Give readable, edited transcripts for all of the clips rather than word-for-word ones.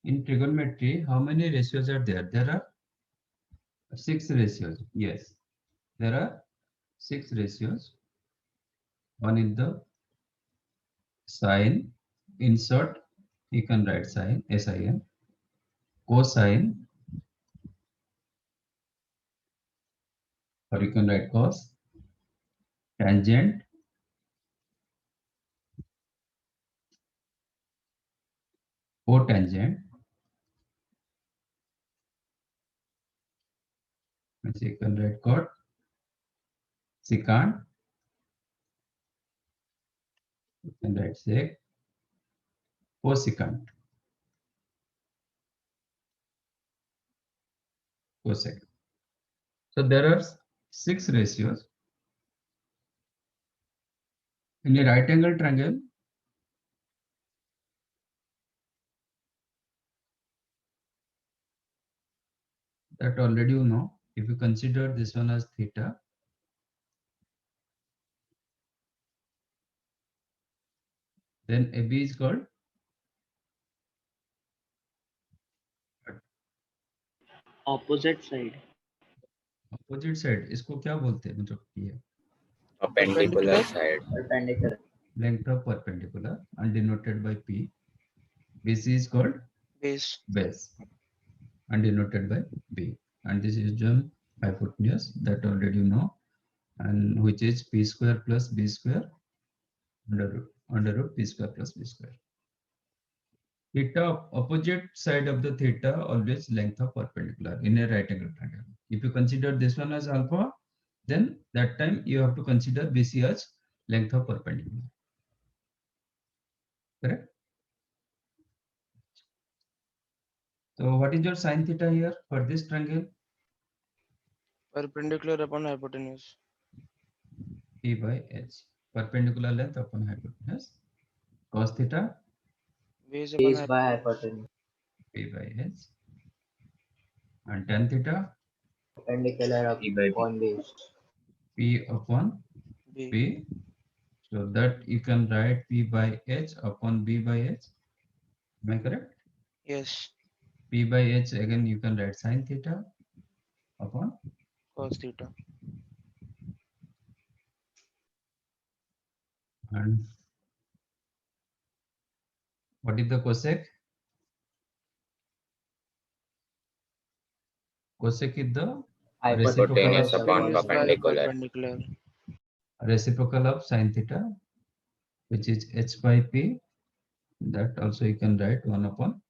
In trigonometry, how many ratios are there? There are 6 ratios. Yes, there are 6 ratios. One is the sine. Insert, you can write sine, sin, cosine, or you can write cos, tangent, cotangent, which you can write cot, secant, you can write sec, cosecant, cosec. So there are 6 ratios. In a right angle triangle, that already you know. If you consider this one as theta, then AB is called opposite side. opposite side. इसको क्या बोलते हैं मतलब ये Perpendicular side. Perpendicular. length of perpendicular and denoted by P. BC is called Base. base and denoted by B. And this is the hypotenuse that already you know, and which is P square plus B square under root P square plus B square. Theta, opposite side of the theta, always length of perpendicular in a right angle triangle. If you consider this one as alpha, then that time you have to consider BC as length of perpendicular. Correct? So what is your sin theta here for this triangle? Perpendicular upon hypotenuse. P by H. Perpendicular length upon hypotenuse. Cos theta, Base upon Base hypotenuse. by hypotenuse. P by H. And tan theta, Perpendicular P by B. upon base. P upon B. P. So that you can write P by H upon B by H. Am I correct? Yes. P by H again you can write sin theta upon Cos theta. and what is the cosec? Cosec is the Hypotenuse upon Hypotenuse by perpendicular. perpendicular. reciprocal of sin theta, which is H by P. That also you can write 1 upon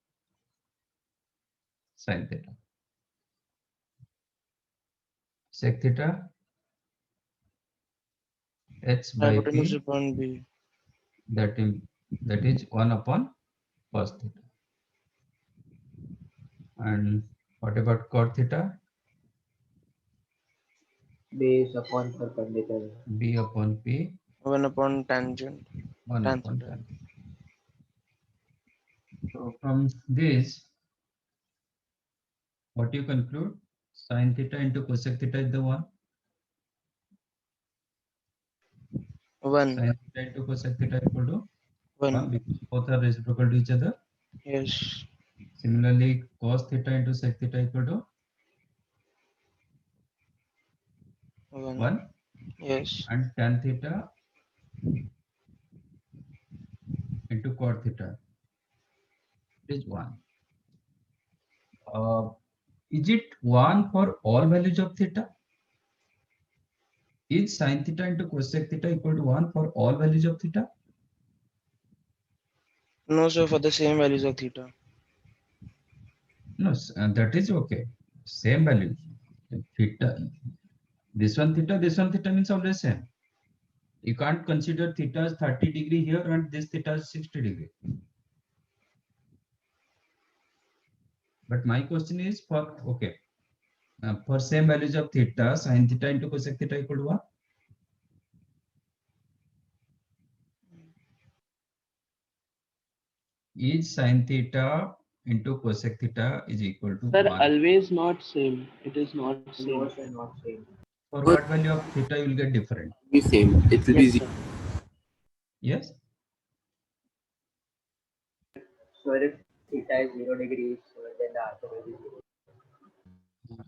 sin theta. Sec theta, H by Hypotenuse P, upon B. that is 1 upon cos theta. And what about cot theta? Base upon perpendicular. B upon P, 1 upon tangent. 1 Tan upon theta. tan. So from this, what you conclude? Sin theta into cosec theta is the one. 1. Sin theta into cosec theta equal to 1 1. because both are reciprocal to each other. Yes. Similarly, cos theta into sec theta equal to 1. 1 Yes. and tan theta into cot theta is 1. Is it 1 for all values of theta? Is sin theta into cosec theta equal to 1 for all values of theta? No, sir, for the same values of theta. No, that is okay. Same value. Theta. This one theta means always same. You can't consider theta as 30 degree here and this theta is 60 degree. But my question is for, okay, for same values of theta, sin theta into cosec theta equal to what? Is sin theta into cosec theta is equal to Sir, 1. always not same. It is not same. Inverse and not same. For what value of theta you will get different? Be same. It will be Yes, zero. sir. Yes? So if theta is 0 degrees, so then the answer will be 0.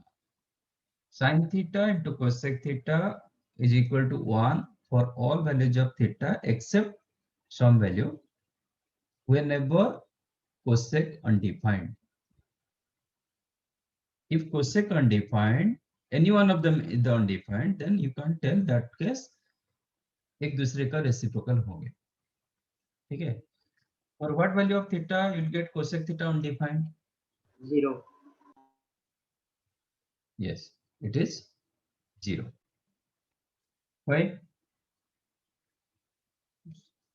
Sin theta into cosec theta is equal to 1 for all values of theta except some value whenever cosec undefined. If cosec undefined, any one of them is the undefined, then you can tell that case एक दूसरे का reciprocal होंगे. ठीक है? For what value of theta you'll get cosec theta undefined? 0. Yes, it is 0. Why?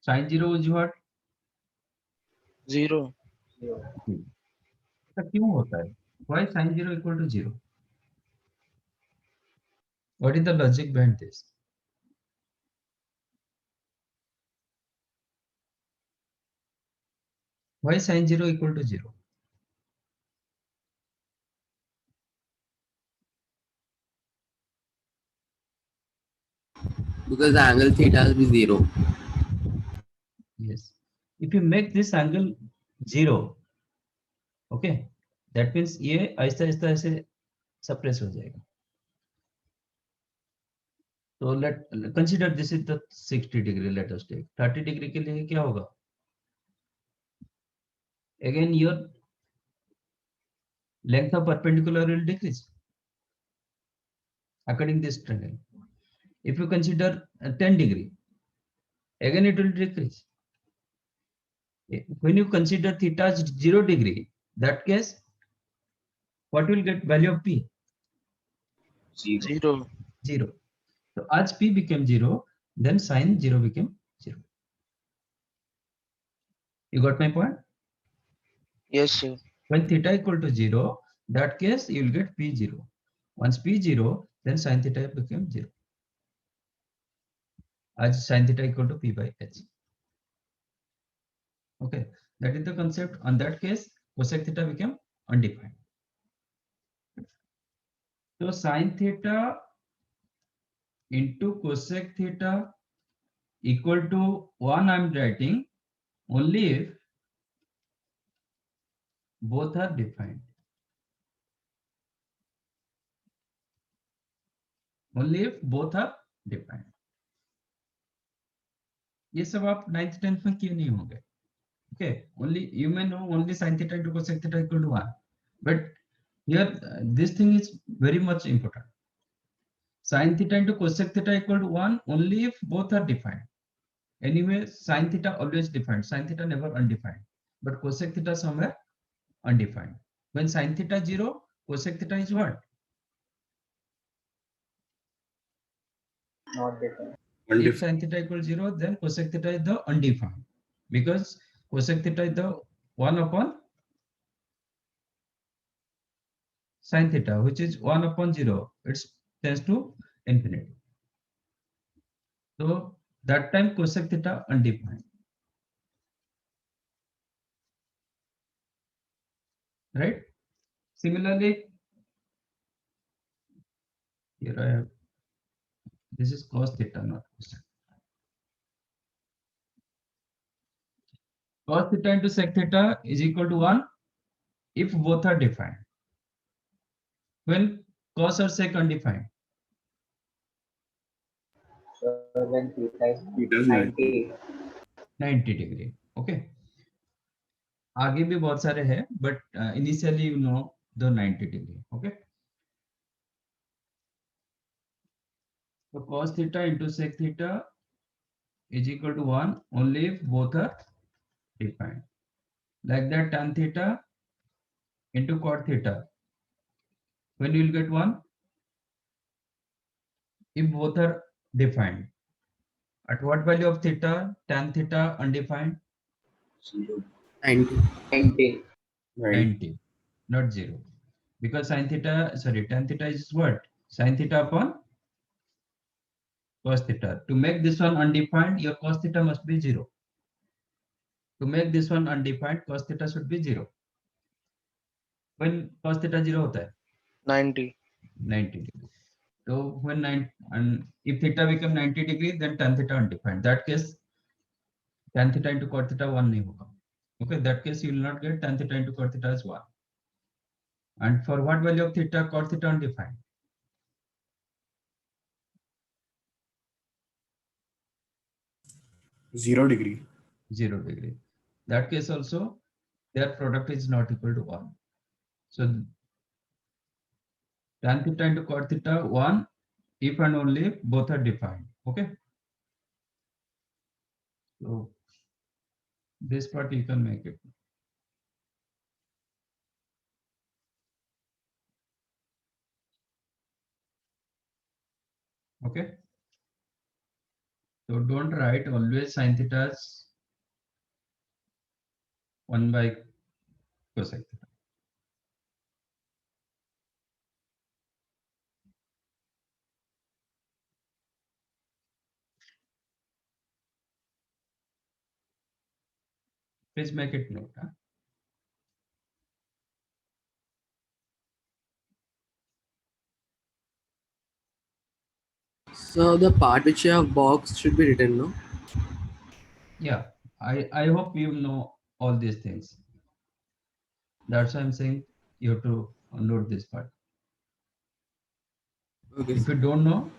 Sin 0 is what? 0. 0. ऐसा क्यों होता है? Why sin 0 equal to 0? What is the logic behind this? Why sin 0 equal to 0? Because the angle theta will be 0. Yes. If you make this angle 0, okay, that means ये ऐसा ऐसा ऐसे suppress हो जाएगा. So let consider this is the 60 degree. Let us take 30 degree के लिए क्या होगा? Again your length of perpendicular will decrease according to this triangle. If you consider 10 degree, again it will decrease. When you consider theta as 0 degree, that case, what will get value of p? 0. 0. So as p became 0, then sin 0 became 0. You got my point? Yes, sir. When theta equal to 0, that case you will get p 0. Once p 0, then sin theta became 0. As sin theta equal to p by h. Okay, that is the concept. On that case, cosec theta became undefined. So sin theta into cosec theta equal to 1 I am writing only if both are defined. Only if both are defined. ये सब आप 9th 10th में क्यों नहीं होंगे? Okay, only you may know only sin theta into cosec theta equal to 1, but here this thing is very much important. Sin theta into cosec theta equal to 1 only if both are defined. Anyway, sin theta always defined, sin theta never undefined, but cosec theta somewhere undefined. When sin theta 0, cosec theta is what? Not defined. If sin theta equals 0, then cosec theta is the undefined, because cosec theta is the 1 upon sin theta, which is 1 upon 0. It tends to infinity. So that time cosec theta undefined. Right? Similarly, here I have, this is cos theta, not cosec. Cos theta into sec theta is equal to 1 if both are defined. When cos or sec undefined? So when theta is Theta is 90. 90 degree. Okay. आगे भी बहुत सारे हैं, but initially you know the 90 degree. Okay. So cos theta into sec theta is equal to 1 only if both are defined. Like that, tan theta into cot theta. When you will get 1? If both are defined. At what value of theta? Tan theta undefined? 90. 90. 90, not 0. Because sin theta, sorry, tan theta is what? Sin theta upon cos theta. To make this one undefined, your cos theta must be 0. To make this one undefined, cos theta should be 0. When cos theta 0 hota hai? 90. 90 degree. So when if theta become 90 degree, then tan theta undefined. That case, tan theta into cot theta 1 nahi hoga. Okay, that case you will not get tan theta into cot theta as 1. And for what value of theta, cot theta undefined? 0 degree. 0 degree. That case also, their product is not equal to 1. So tan theta into cot theta 1 if and only if both are defined. Okay. So this part you can make it. Okay. So don't write always sin theta as 1 by cosec theta. Please make it note. Huh? So the part which you have boxed should be written, no? Yeah, I hope you know all these things. That's why I'm saying you have to note this part. Okay. If you don't know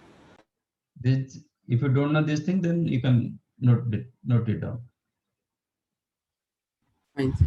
this, if you don't know this thing, then you can note it down. Fine, sir.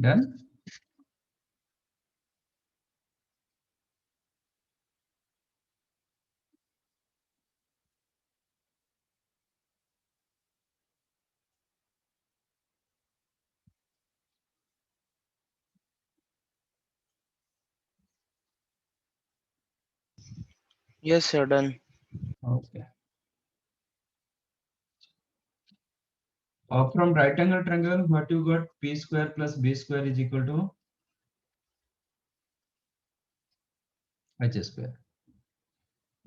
Done? Yes, sir, done. Okay. From right angle triangle, what you got? P square plus B square is equal to H square.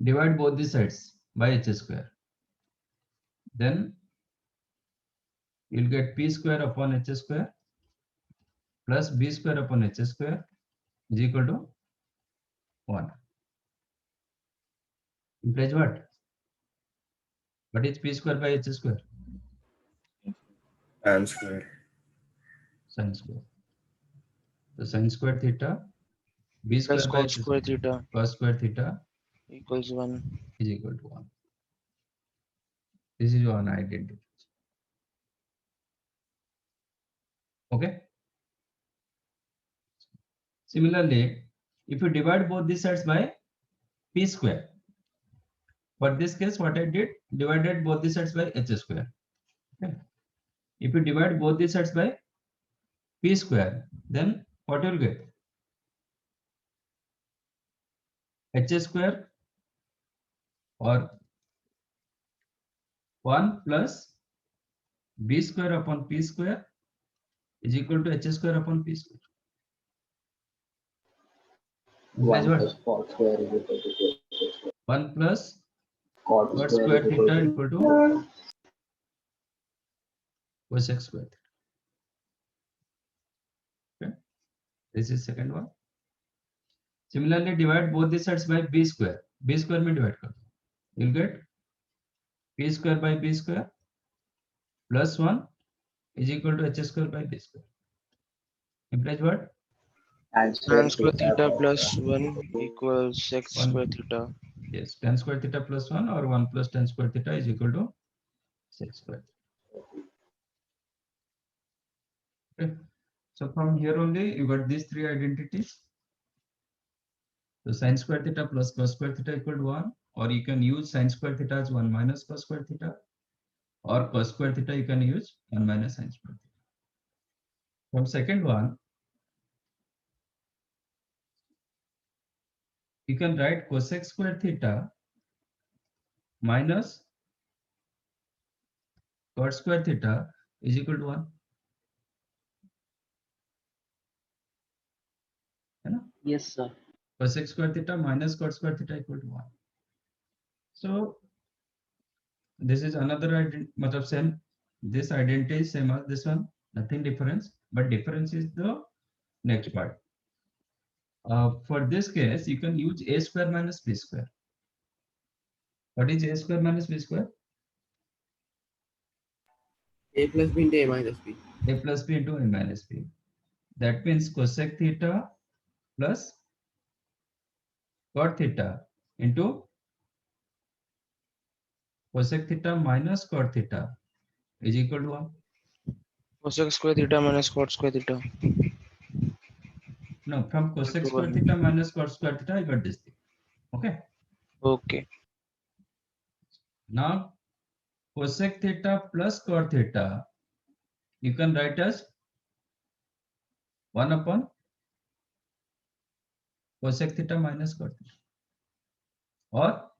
Divide both the sides by H square. Then you'll get P square upon H square plus B square upon H square is equal to 1. Implies what? What is P square by H square? Tan square. Sin square. So sin square theta, B Plus square by cos H square square, theta cos square theta equals 1. is equal to 1. This is one identity. Okay. Similarly, if you divide both these sides by P square, for this case, what I did, divided both the sides by H square. Okay. If you divide both the sides by P square, then what you'll get? H square or 1 plus B square upon P square is equal to H square upon P square. Implies 1 plus what? cot square is equal to 1 plus cot cot square square is equal theta to equal to cosec square. Okay. This is second one. Similarly, divide both the sides by B square. B square में divide कर दो. You'll get P square by B square plus 1 is equal to H square by B square. Implies what? tan Tan square square theta plus plus 1 equals sec 1. square theta. Yes, tan square theta plus 1 or 1 plus tan square theta is equal to sec square. Okay. So from here only you got these three identities. So sine square theta plus cos square theta equal to 1, or you can use sine square theta as 1 minus cos square theta, or cos square theta you can use 1 minus sine square theta. From second one, you can write cosec square theta minus cot square theta is equal to 1. है ना? Yes, sir. Cosec square theta minus cot square theta equal to 1. So this is another matlab same. This identity is same as this one. Nothing difference, but difference is the next part. For this case, you can use a square minus b square. What is a square minus b square? A plus b into a minus b. A plus b into a minus b. That means cosec theta plus cot theta into cosec theta minus cot theta is equal to 1. Cosec square theta minus cot square theta. No, from cosec to square 1. theta minus cot square theta, I got this thing. Okay. Okay. Now cosec theta plus cot theta, you can write as 1 upon cosec theta minus cot theta, or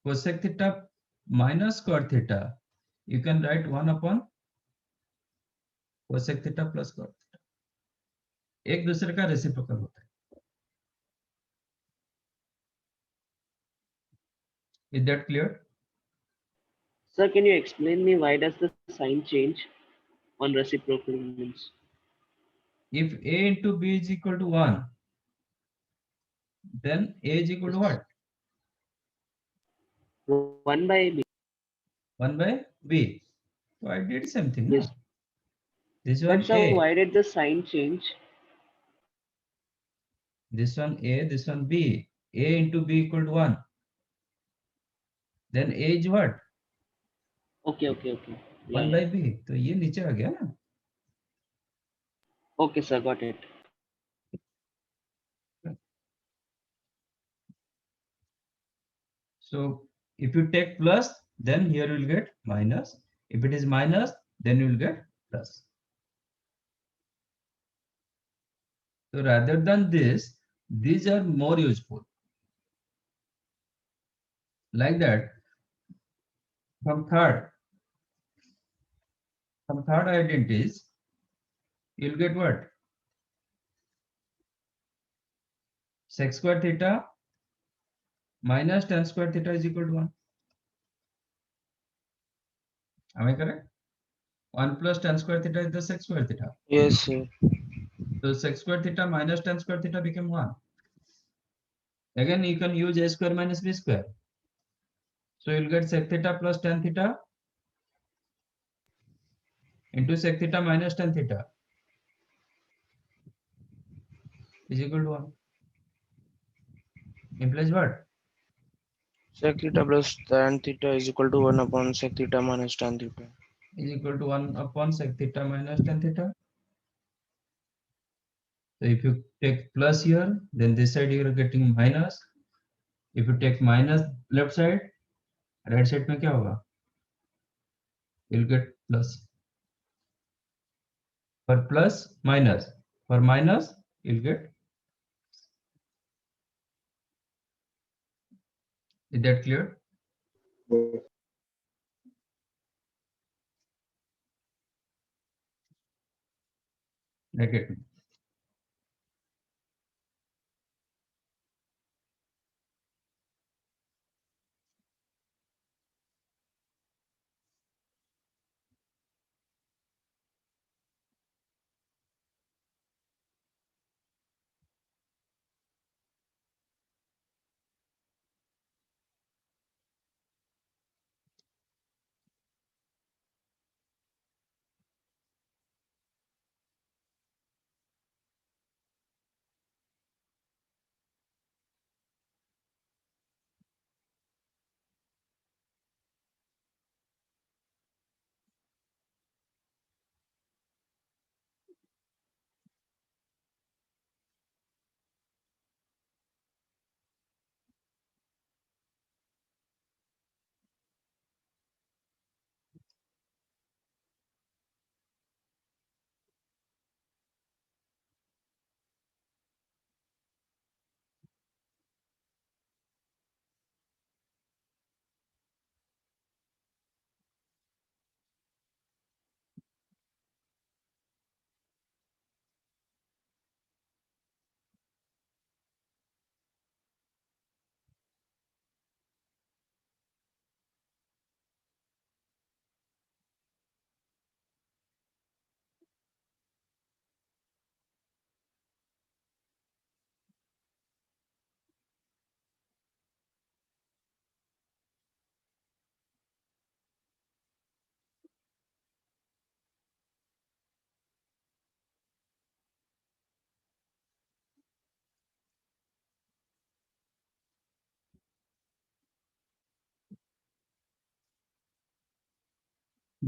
cosec theta minus cot theta, you can write 1 upon cosec theta plus cot theta. एक दूसरे का reciprocal होता है. Is that clear? Sir, can you explain me why does the sign change on reciprocal means? If a into b is equal to 1, then a is equal to what? 1 by b. 1 by b. So I did same thing. Yes. No? This But one sir, a, why did the sign change? this one a, this one b. A into b equal to 1. Then a is what? Okay. Yeah, 1 yeah. by b. तो ये नीचे आ गया ना. Okay, sir, got it. So if you take plus, then here you will get minus. If it is minus, then you will get plus. So rather than this, these are more useful. Like that, from third identities, you'll get what? Sec square theta minus tan square theta is equal to 1. Am I correct? 1 plus tan square theta is the sec square theta. Yes, sir. So sec square theta minus tan square theta became 1. Again, you can use a square minus b square. So you'll get sec theta plus tan theta into sec theta minus tan theta is equal to 1. Implies what? Sec theta plus tan theta is equal to 1 upon sec theta minus tan theta. Is equal to 1 upon sec theta minus tan theta. So if you take plus here, then this side you are getting minus. If you take minus left side, right side में क्या होगा? You'll get plus. For plus, minus. For minus, you'll get. Is that clear? Yes. Like it.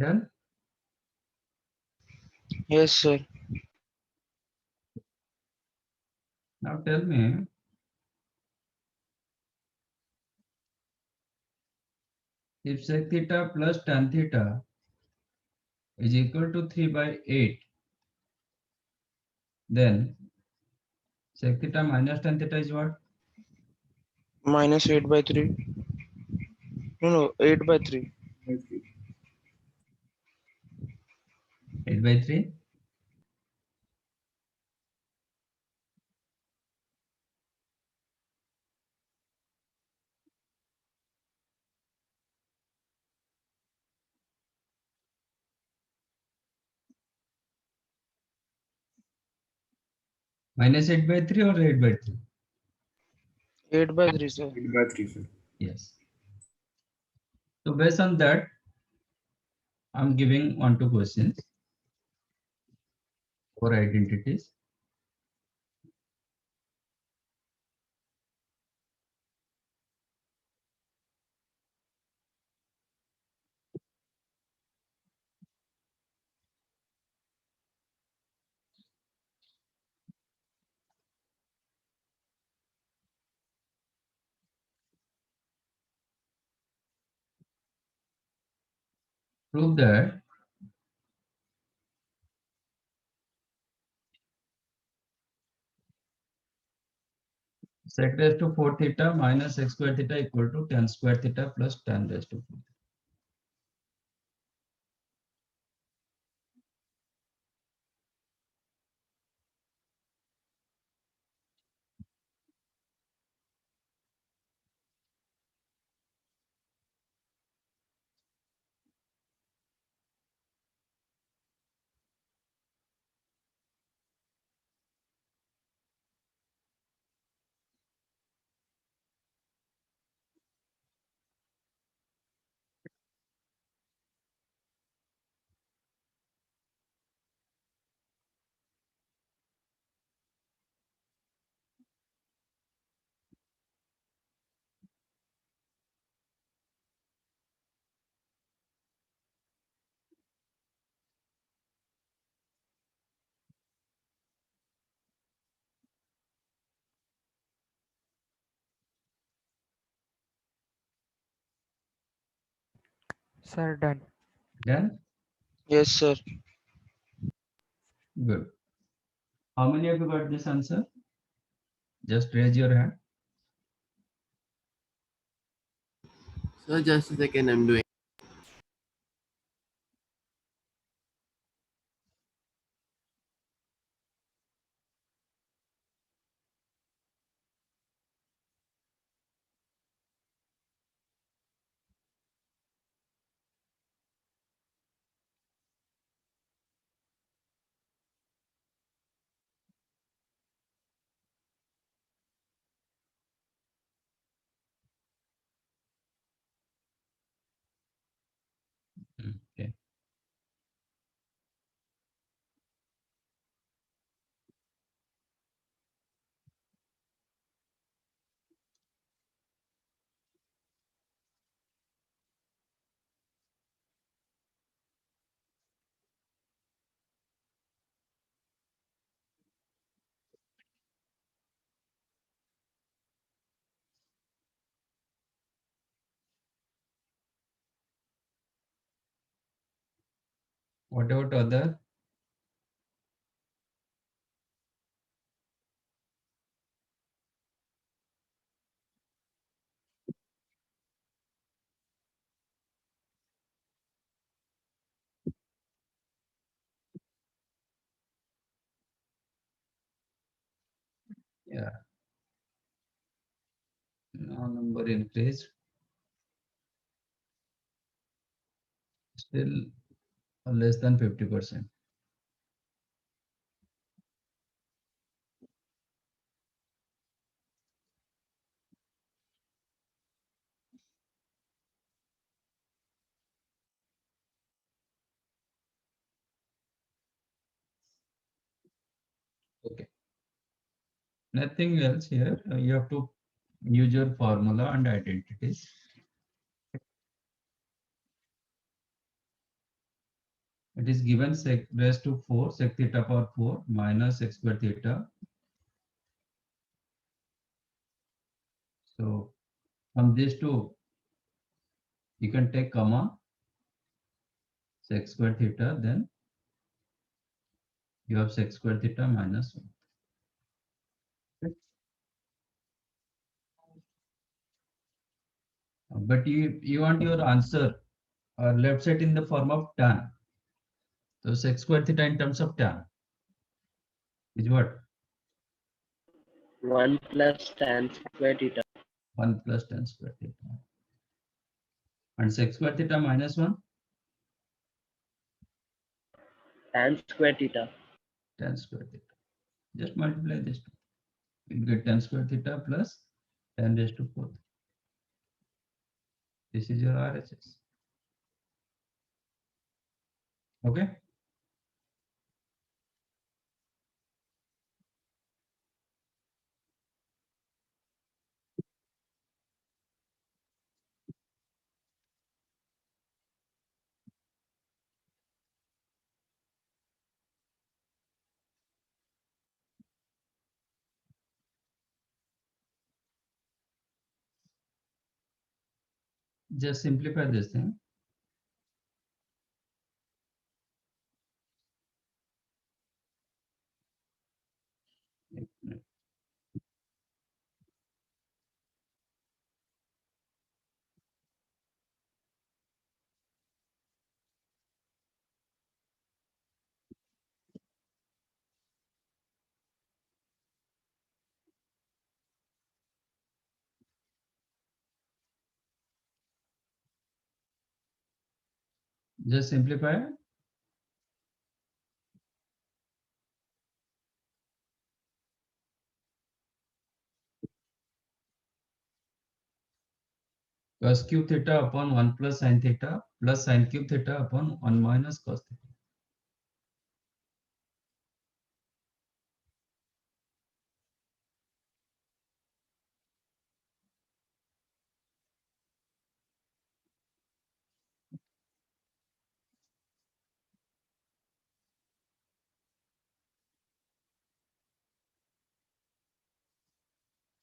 Done? Yes, sir. Now tell me, if sec theta plus tan theta is equal to 3 by 8, then sec theta minus tan theta is what? Minus 8 by 3. No, 8 by 3. 8 by 3? Minus 8 by 3 or 8 by 3? 8 by 3, sir. 8 by 3, sir. Yes. So based on that, I'm giving 1-2 questions for identities. Prove that sec raised to 4 theta minus sec square theta equal to tan square theta plus tan raised to 4. Sir, done. Done? Yes, sir. Good. How many of you got this answer? Just raise your hand. So just a second, I'm doing. Okay. What about other? Yeah. Now number increased. Still less than 50%. Okay. Nothing else here. You have to use your formula and identities. It is given sec raised to 4 sec theta power 4 minus x square theta. So from these two, you can take comma sec square theta, then you have sec square theta minus 1. Okay. But you want your answer left side in the form of tan. So sec square theta in terms of tan is what? 1 plus tan square theta. 1 plus tan square theta. And sec square theta minus 1, Tan square theta. tan square theta. Just multiply this two. You get tan square theta plus tan raised to 4. This is your RHS. Okay. Just simplify this thing. Just simplify. Cos cube theta upon 1 plus sin theta plus sin cube theta upon 1 minus cos theta.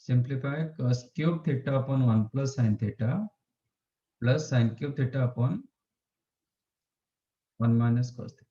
Simplify cos cube theta upon 1 plus sin theta plus sin cube theta upon 1 minus cos theta.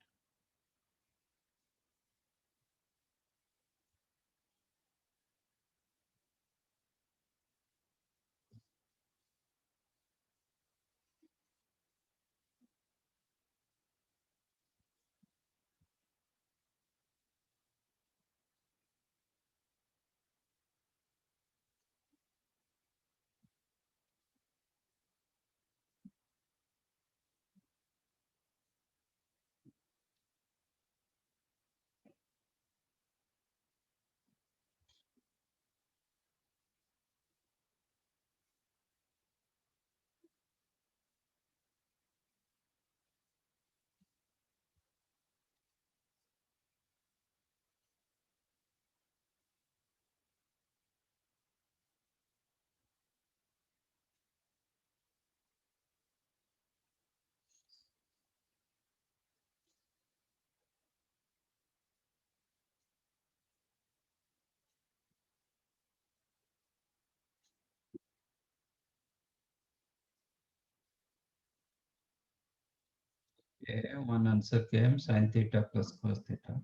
Okay, one answer came sin theta plus cos theta.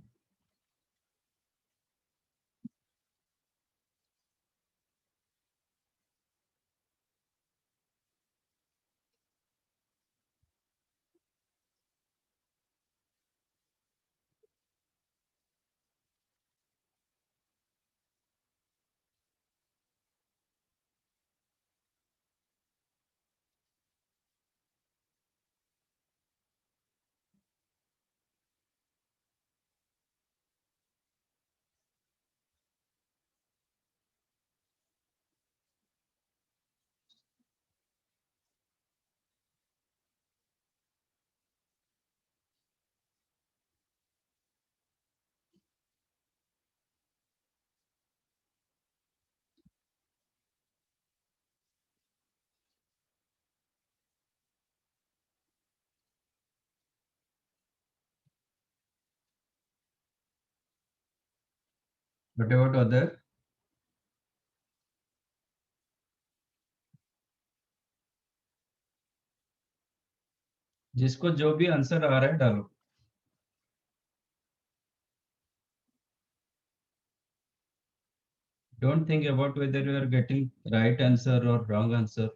What about other? जिसको जो भी answer आ रहा है डालो. Don't think about whether you are getting right answer or wrong answer.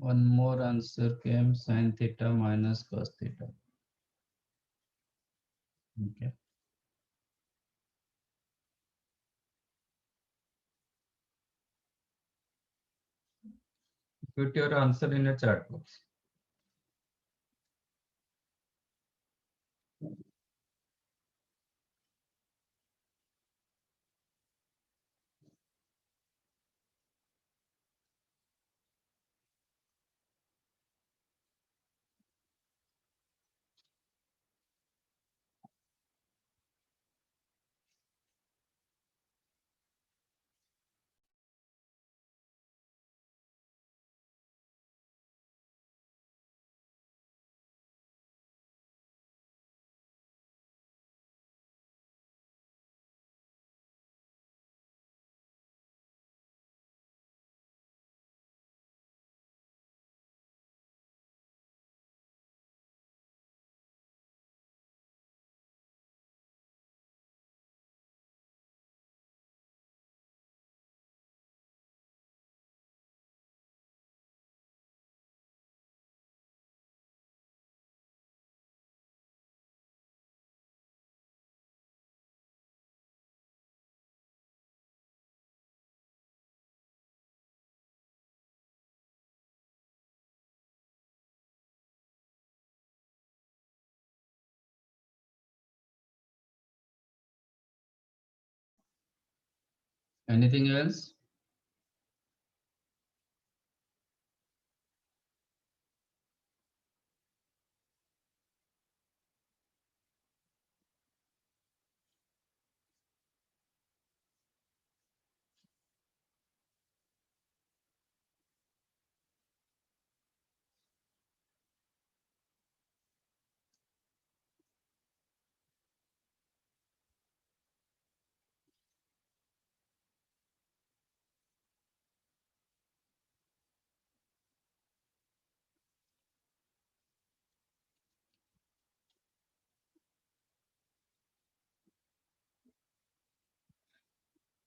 One more answer came, sin theta minus cos theta. Okay. Put your answer in a chat box. Anything else?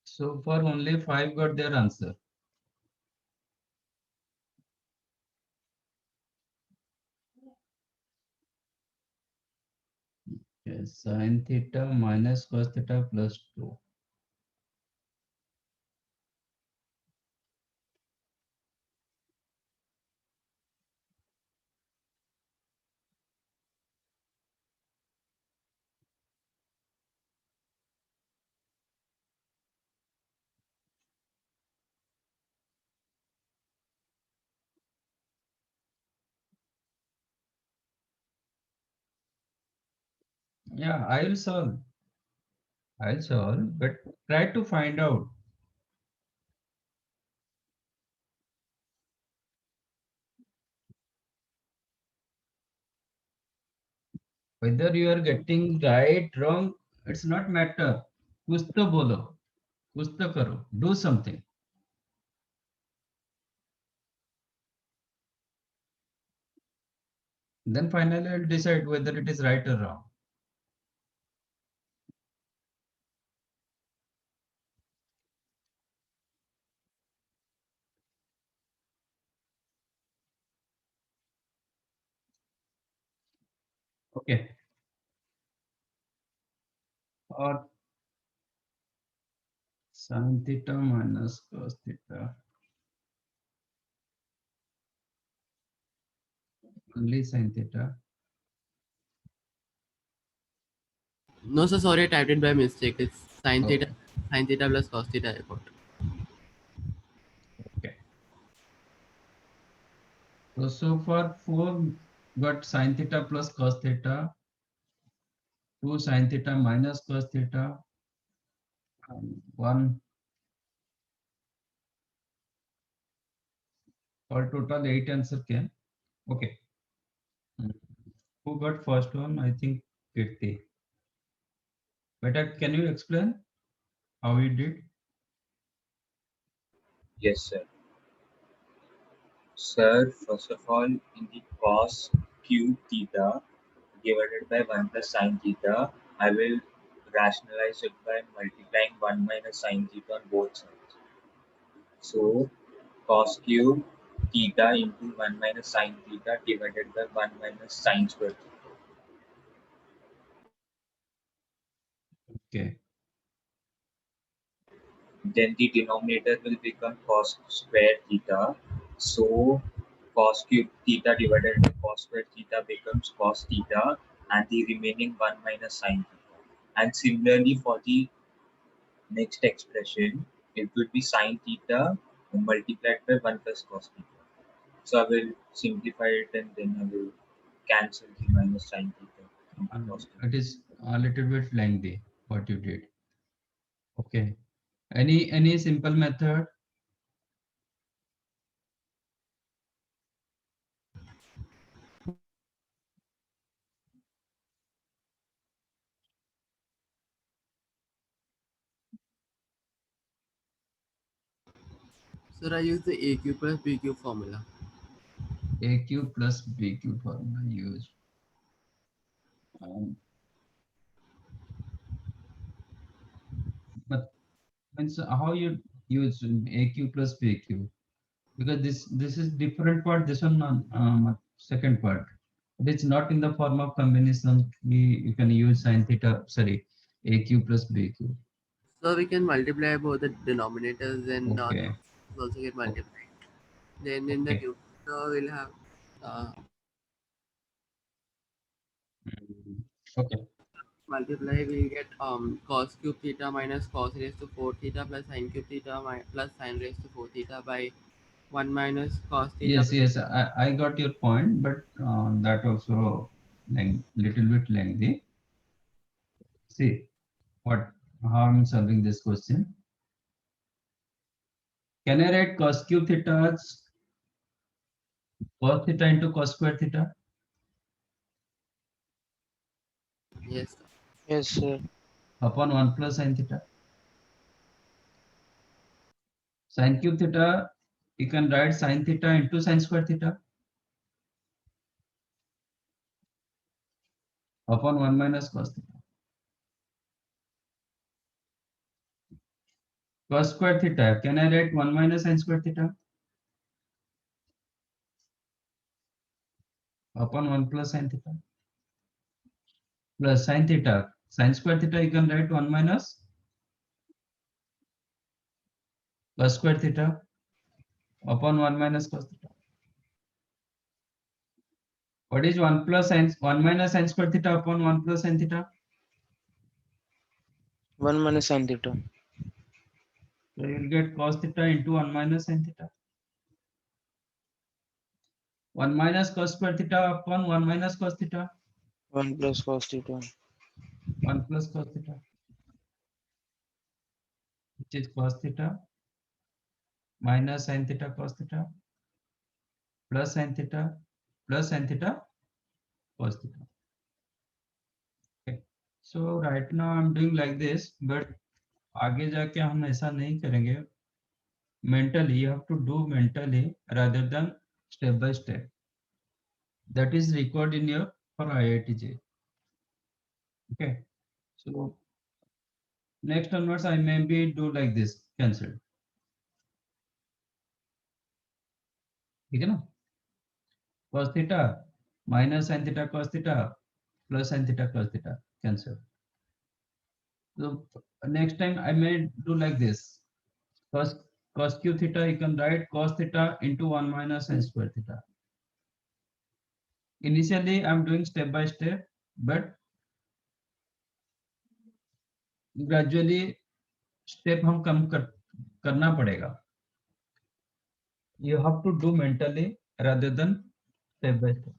So far only 5 got their answer. Okay, sin theta minus cos theta plus 2. Yeah, I'll solve. I'll solve, but try to find out whether you are getting right, wrong. It's not matter. कुछ तो बोलो, कुछ तो करो, do something. Then finally I'll decide whether it is right or wrong. Okay. Or sin theta minus cos theta. Only sin theta. No, sir, sorry, I typed it by mistake. It's sin Okay. theta plus cos theta I got. Okay. So far 4 got sin theta plus cos theta, 2 sin theta minus cos theta, and 1, or total 8 answer came. Okay. Who got first one? I think Kirti. Better, can you explain how you did? Yes, sir. Sir, first of all, in the cos cube theta divided by 1 plus sin theta, I will rationalize it by multiplying 1 minus sin theta on both sides. So, cos cube theta into 1 minus sin theta divided by 1 minus sin square theta. Okay. Then the denominator will become cos square theta. So cos cube theta divided by cos square theta becomes cos theta, and the remaining 1 minus sin theta. And similarly for the next expression, it will be sin theta multiplied by 1 plus cos theta. So I will simplify it and then I will cancel the minus sin theta into cos theta. It is a little bit lengthy what you did. Okay. Any simple method? Sir, I use the AQ plus BQ formula. AQ plus BQ formula used. But means how you use AQ plus BQ? Because this is different part. This one second part. It is not in the form of combination. You can use sin theta. Sorry, AQ plus BQ. So we can multiply both the denominators and Okay. also get multiplied. Then in the Okay. numerator we'll have uh, Mm, okay. multiply, we'll get cos cube theta minus cos raised to 4 theta plus sin cube theta plus sin raised to 4 theta by 1 minus cos theta. Yes, yes, I got your point, but that also little bit lengthy. See what how I'm solving this question. Can I write cos cube theta as cos theta into cos square theta Yes, sir. Yes, sir. upon 1 plus sin theta? Sin cube theta, you can write sin theta into sin square theta upon 1 minus cos theta. Cos square theta, can I write 1 minus sin square theta upon 1 plus sin theta? Plus sin theta, sin square theta, you can write 1 minus cos square theta upon 1 minus cos theta. What is 1 plus sin 1 minus sin square theta upon 1 plus sin theta? 1 minus sin theta. So you will get cos theta into 1 minus sin theta. 1 minus cos square theta upon 1 minus cos theta. 1 plus cos theta. 1 plus cos theta, which is cos theta minus sin theta cos theta plus sin theta plus sin theta cos theta. Okay. So right now I'm doing like this, but आगे जाके हम ऐसा नहीं करेंगे. Mentally, you have to do mentally rather than step by step. That is required in your for IITJ. Okay. So next onwards, I maybe do like this, cancel. ठीक है ना? Cos theta minus sin theta cos theta plus sin theta cos theta, cancel. So next time I may do like this. Cos q theta, you can write cos theta into 1 minus sin square theta. Initially, I'm doing step by step, but gradually step हम कम करना पड़ेगा. You have to do mentally rather than step by step.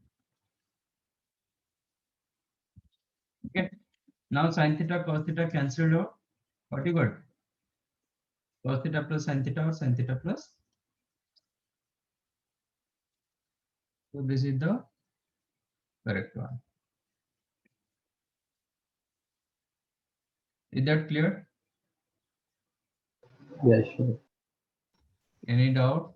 Okay. Now sin theta cos theta cancelled out. What you got? Cos theta plus sin theta or sin theta plus. So this is the correct one. Is that clear? Yeah, sure. Any doubt?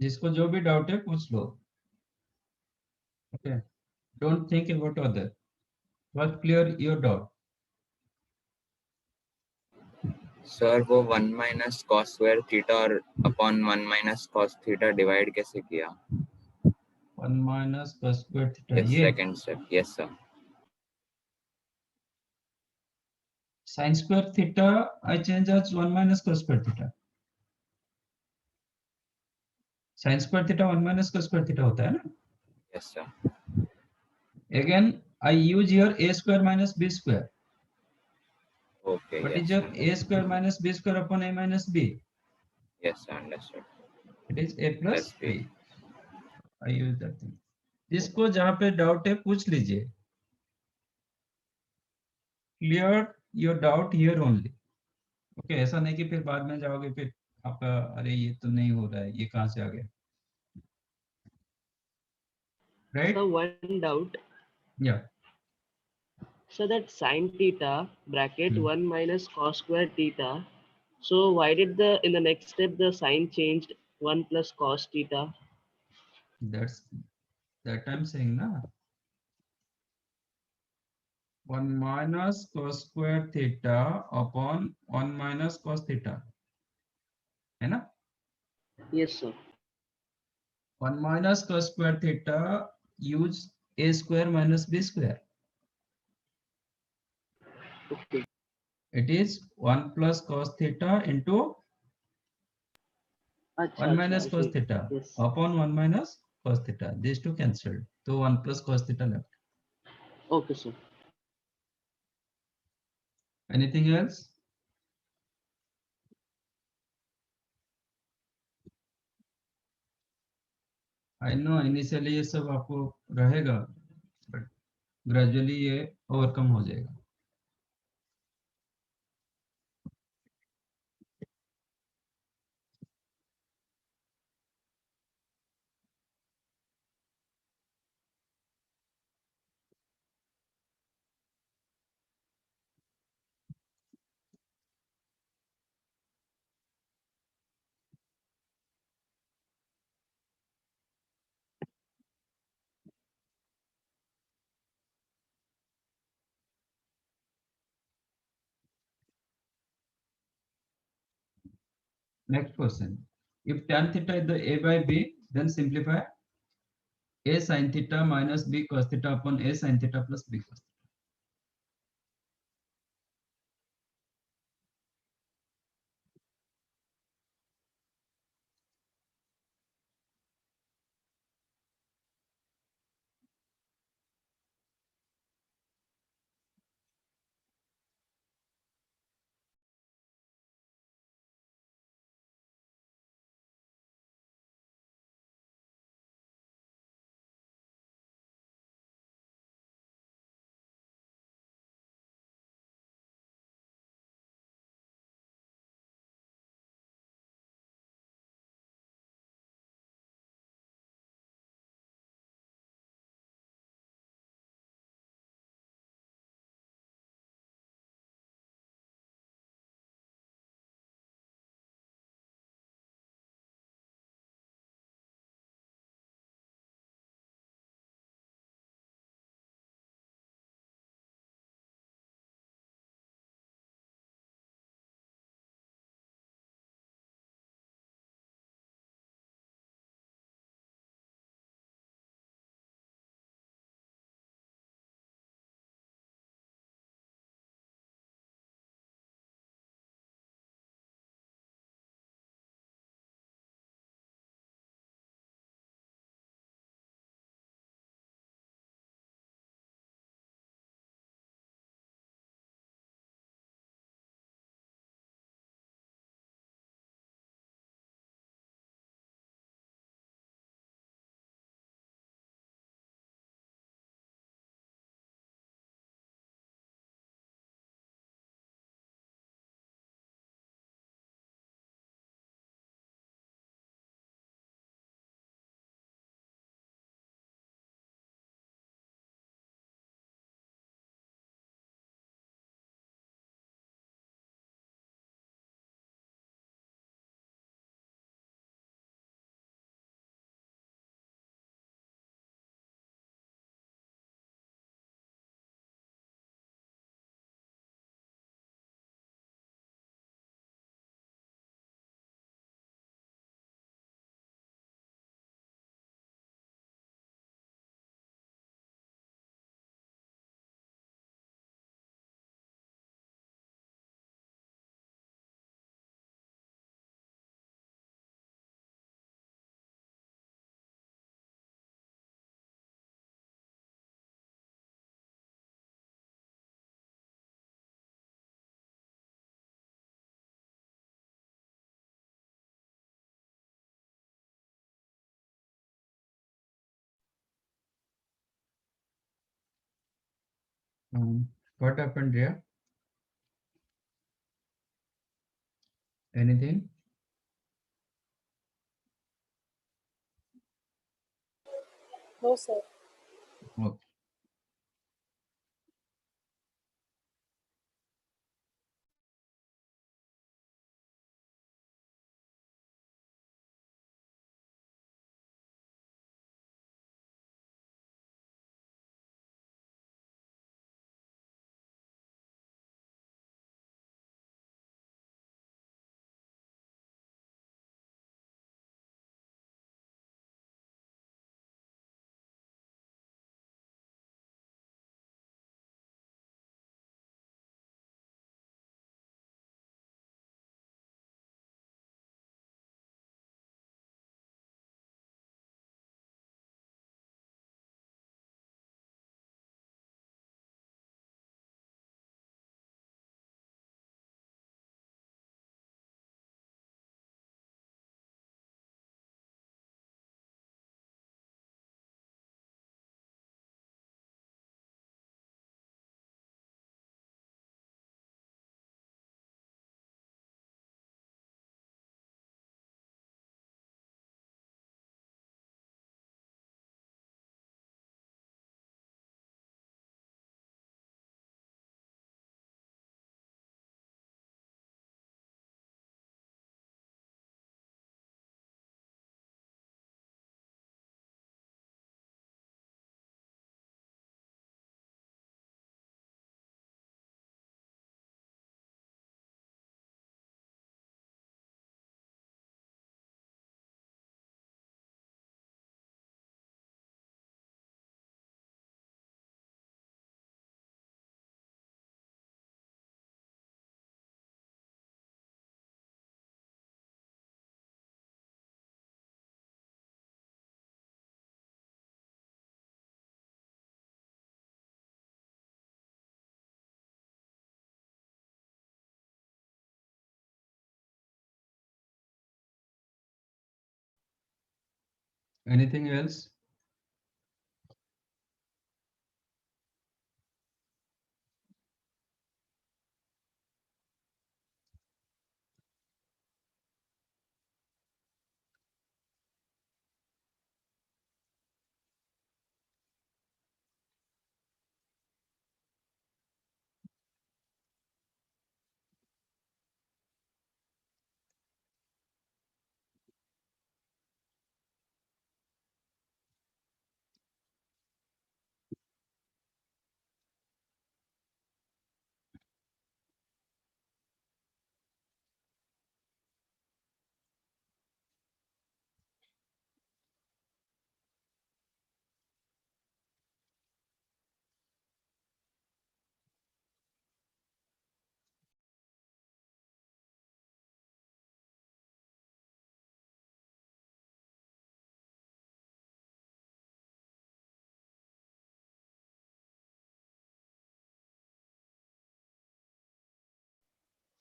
जिसको जो भी doubt है पूछ लो. Okay. Don't think about other. First clear your doubt. Sir वो 1 minus cos square theta और upon 1 minus cos theta divide कैसे किया? 1 minus cos square theta. Yes, ये second step. Yes sir. sin square theta I change as 1 minus cos square theta. sin square theta 1 minus cos square theta होता है ना. Yes sir. Again I use here a square minus b square. Okay. What is yes your sir. a square minus b square upon a minus b? Yes sir, understood. It is a plus Plus b. b. I use that thing. जिसको जहाँ पे doubt है पूछ लीजिए. Clear your doubt here only. Okay, ऐसा नहीं कि फिर बाद में जाओगे फिर आपका अरे ये तो नहीं हो रहा है, ये कहाँ से आ गया. Right? So one doubt. Yeah. So that sine theta bracket 1 minus cos square theta. So why did the in the next step the sign changed 1 plus cos theta? That's that I'm saying na. 1 minus cos square theta upon 1 minus cos theta. है ना? Yes, sir. 1 minus cos square theta use a square minus b square. Okay. It is 1 plus cos theta into Acha, 1 minus I cos see. theta Yes. upon 1 minus cos theta. These two cancelled. So 1 plus cos theta left. Okay, sir. Anything else? I know initially ये सब आपको रहेगा, but gradually ये overcome हो जाएगा. Next question. If tan theta is the a by b, then simplify a sin theta minus b cos theta upon a sin theta plus b cos theta. What happened here? Anything? No, sir. Okay. Anything else?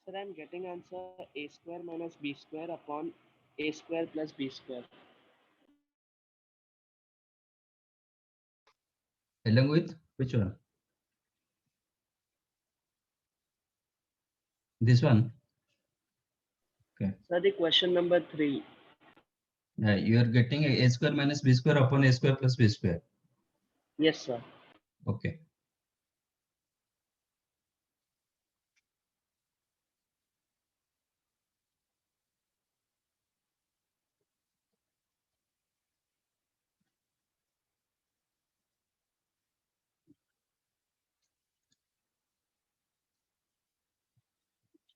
Sir, I'm getting answer a square minus b square upon a square plus b square. Along with which one? This one? Okay. Sir, the question number 3. Yeah, you are getting a square minus b square upon a square plus b square. Yes, sir. Okay.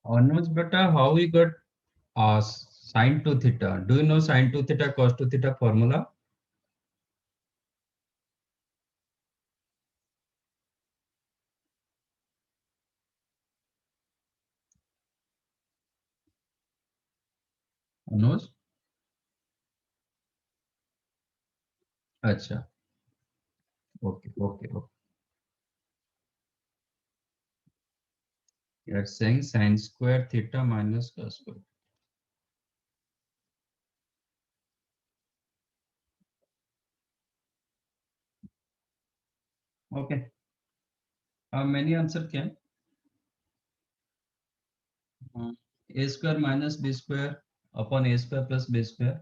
Anuj, beta, how we got sine 2 theta? Do you know sine 2 theta cos 2 theta formula? Anuj? Acha. Okay, okay, okay. You're saying sine square theta minus cos square. Okay. How many answer came? A square minus b square upon a square plus b square.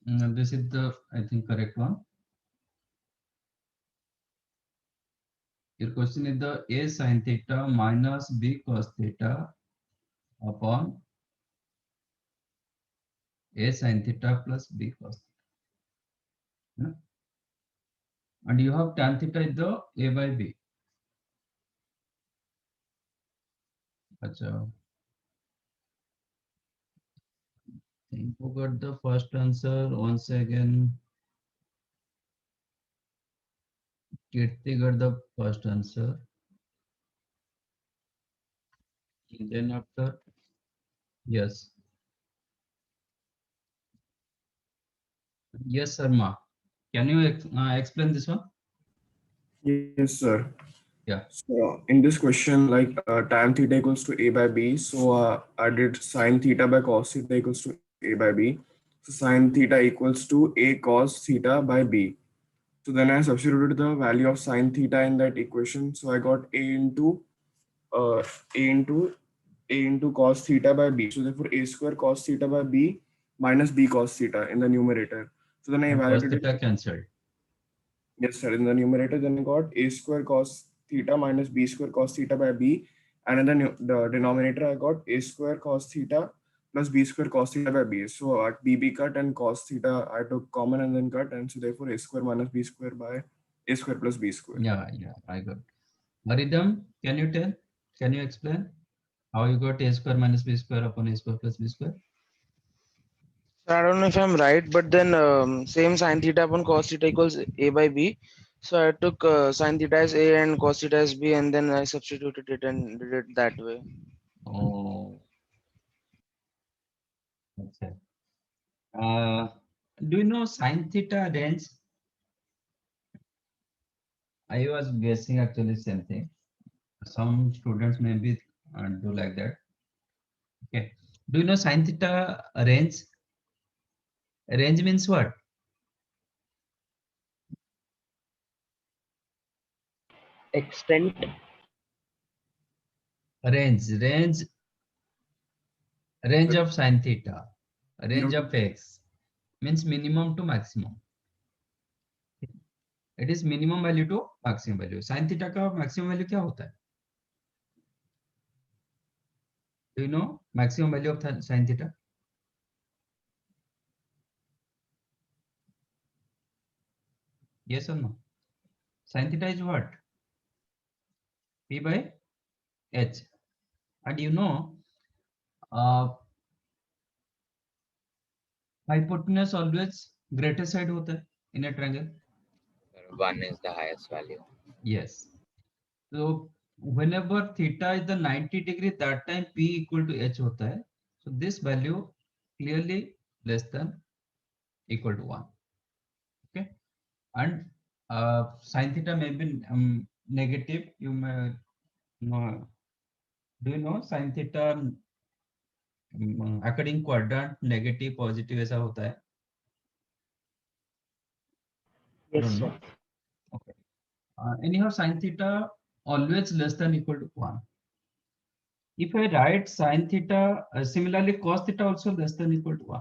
This is the, I think, correct one. Your question is the a sin theta minus b cos theta upon a sin theta plus b cos theta. And you have tan theta is the a by b. Achha. Think who got the first answer once again. Kirti got the first answer. Then after, yes. Yes, Sarma. Can you explain this one? Yes, sir. Yeah. So in this question, like tan theta equals to a by b. So I did sin theta by cos theta equals to a by b. So sin theta equals to a cos theta by b. So then I substituted the value of sin theta in that equation. So I got uh, a into a into cos theta by b. So therefore a square cos theta by b minus b cos theta in the numerator. So then I And cos evaluated theta it. cancelled. Yes, sir. In the numerator, then I got a square cos theta minus b square cos theta by b. And in the denominator, I got a square cos theta plus b square cos theta by b. So at b cut and cos theta, I took common and then cut. And so therefore, a square minus b square by a square plus b square. Yeah, I got. Maridam, can you tell? Can you explain how you got a square minus b square upon a square plus b square? So I don't know if I'm right, but then same sin theta upon cos theta equals a by b. So I took sin theta as a and cos theta as b, and then I substituted it and did it that way. Oh, okay. Do you know sin theta range? I was guessing actually same thing. Some students maybe do like that. Okay. Do you know sin theta range? Range means what? Extent. Range of sin theta. Range of x means minimum to maximum. It is minimum value to maximum value. Sin theta का maximum value क्या होता है? Do you know maximum value of sin theta? Yes or no? Sin theta is what? P by h. And you know, hypotenuse always greater side होता है in a triangle. 1 is the highest value. Yes. So whenever theta is the 90 degree, that time P equal to h होता है. So this value clearly less than equal to 1. Okay. And sin theta may be negative. You may know. Do you know sin theta according quadrant negative positive ऐसा होता है? Yes, Don't sir. know. Okay. Anyhow, sin theta always less than equal to 1. If I write sin theta, similarly cos theta also less than equal to 1.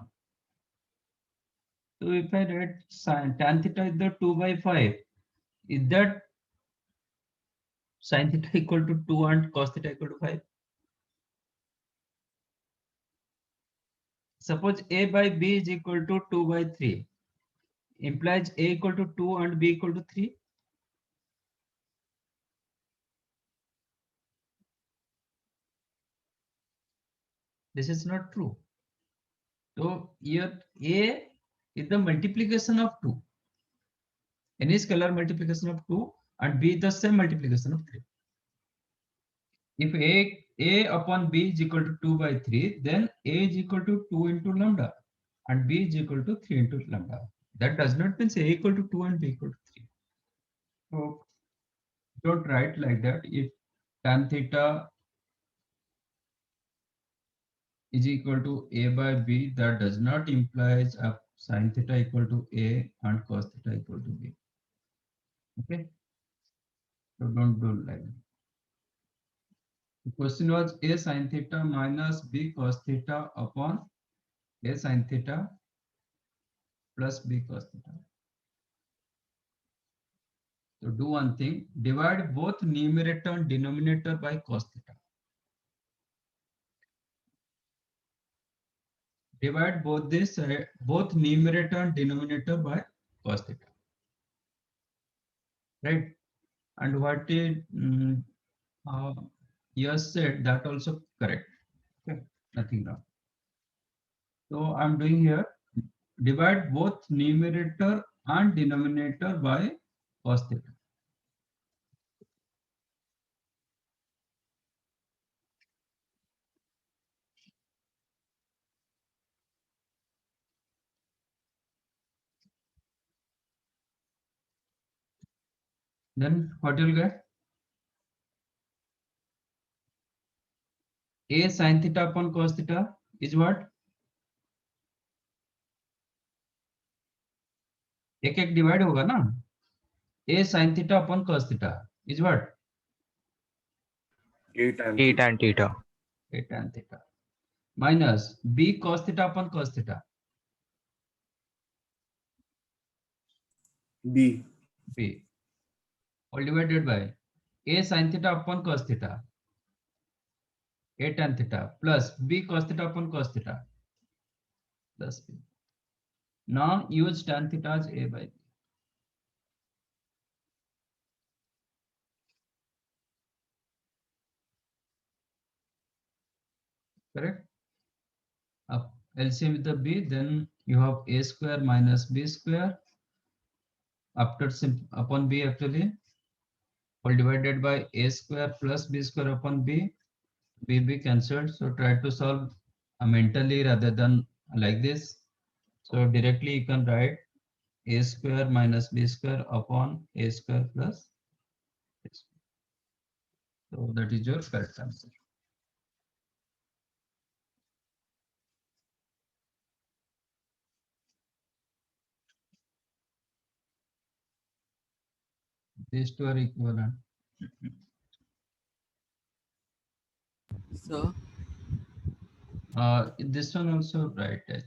So if I write sin tan theta is the 2 by 5, is that sin theta equal to 2 and cos theta equal to 5? Suppose a by b is equal to 2 by 3. Implies a equal to 2 and b equal to 3. This is not true. So here a is the multiplication of 2. Any scalar multiplication of 2 and b is the same multiplication of 3. If a upon b is equal to 2 by 3, then a is equal to 2 into lambda and b is equal to 3 into lambda. That does not mean a equal to 2 and b equal to 3. So don't write like that. If tan theta is equal to A by B, that does not imply sin theta equal to A and cos theta equal to B. Okay, so don't do like that. The question was A sin theta minus B cos theta upon A sin theta plus B cos theta. So do one thing, divide both numerator and denominator by cos theta. Divide both this, both numerator and denominator by cos theta. Right? And what is yes said, that also correct. Okay, nothing wrong. So I'm doing here, divide both numerator and denominator by cos theta. Then what you'll get? A sin theta upon cos theta is what? एक एक divide होगा ना. A sin theta upon cos theta is what? A tan A theta. tan theta. A tan theta minus B cos theta upon cos theta. B. B all divided by A sin theta upon cos theta. A tan theta plus B cos theta upon cos theta plus B. Now use tan theta as A by B. Correct? LCM with the B, then you have A square minus B square after upon B actually, all divided by A square plus B square upon B. B cancelled. So try to solve mentally rather than like this. So directly you can write A square minus B square upon A square plus B square. So that is your correct answer. These two are equivalent. So This one also right, I think.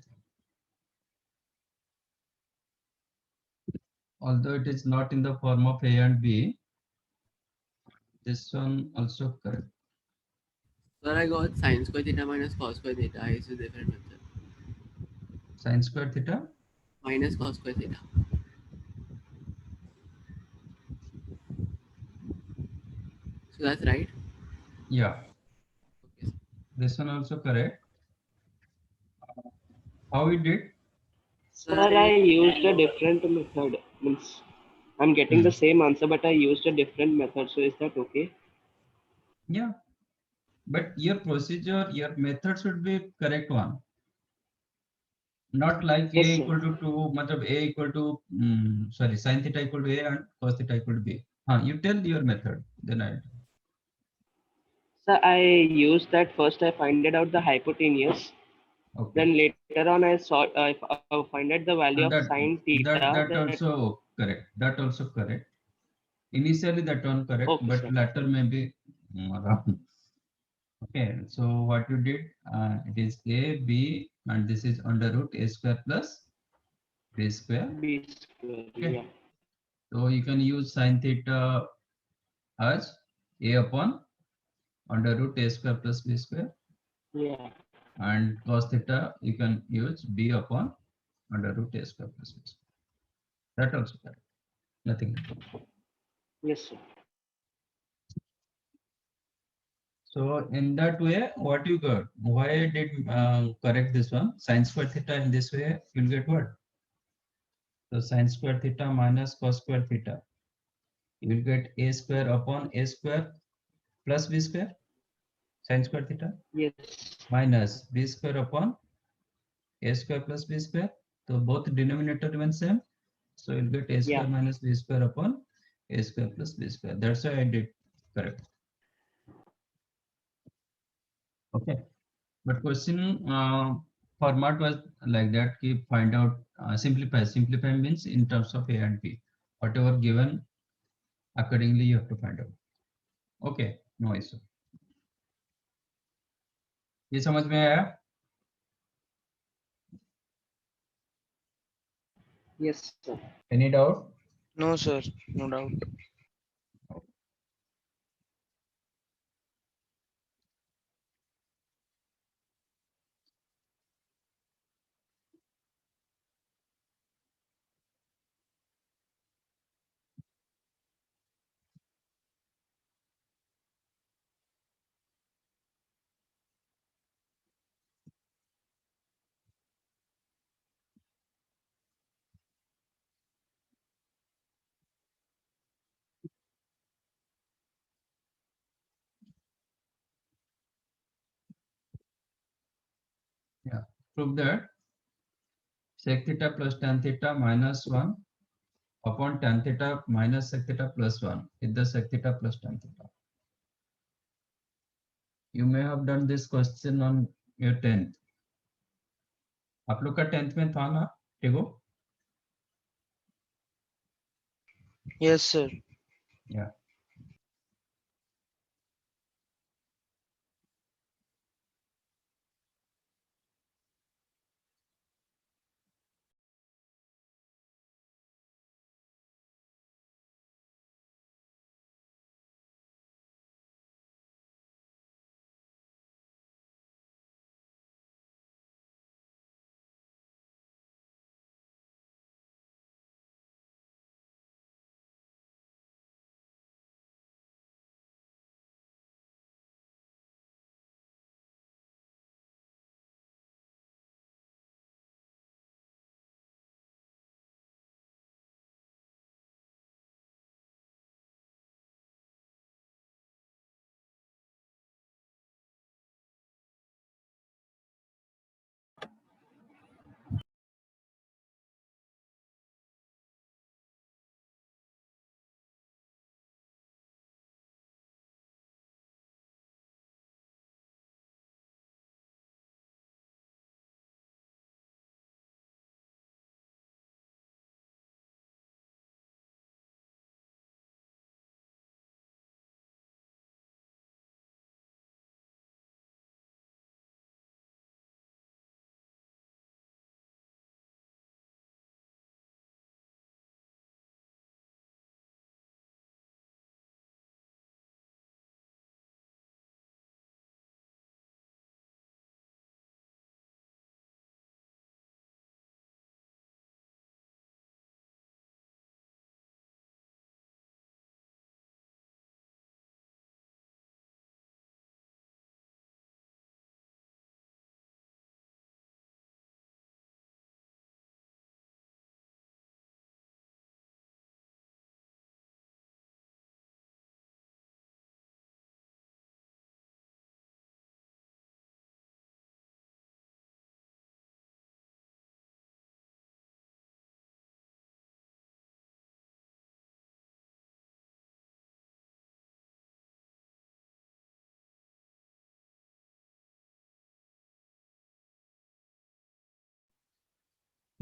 Although it is not in the form of A and B, this one also correct. sir, I got sin square theta minus cos square theta is a different method. Sin square theta Minus cos square theta. So that's right. Yeah, Okay. this one also correct. How we did? Sir, I used a different method. Means I'm getting the same answer, but I used a different method. So is that okay? Yeah, but your procedure, your method should be correct one. Not like Yes, A sir. equal to 2, matlab A equal to, sorry, sin theta equal to A and cos theta equal to B. You tell your method, then I. So I used that first. I finded out the hypotenuse. Okay. Then later on, I saw I find out the value And of sin theta. that also correct. That also correct. Initially that one correct, Okay, but sir. later maybe wrong. Okay, so what you did, it is A, B, and this is under root A square plus B square. B square. Okay. Yeah. So you can use sin theta as A upon under root A square plus B square. Yeah. And cos theta, you can use B upon under root A square plus B square. That also correct. Nothing. Yes, sir. So in that way, what you got? Why did correct this one? Sin square theta in this way, you'll get what? So sin square theta minus cos square theta. You will get A square upon A square plus B square. Sin square theta Yes. minus B square upon A square plus B square. So both denominator remain same. So you'll get A square Yeah. minus B square upon A square plus B square. That's why I did correct. Okay. but question format was like that. Keep find out simplify. Simplify means in terms of A and B, whatever given, accordingly you have to find out. Okay, no issue. ये समझ में आया? Yes, sir. Any doubt? No, sir. No doubt. Yeah. Prove that sec theta plus tan theta minus 1 upon tan theta minus sec theta plus 1 is the sec theta plus tan theta. You may have done this question on your 10th. आप लोग का 10th में था ना, ठीक हो? Yes, sir. Yeah.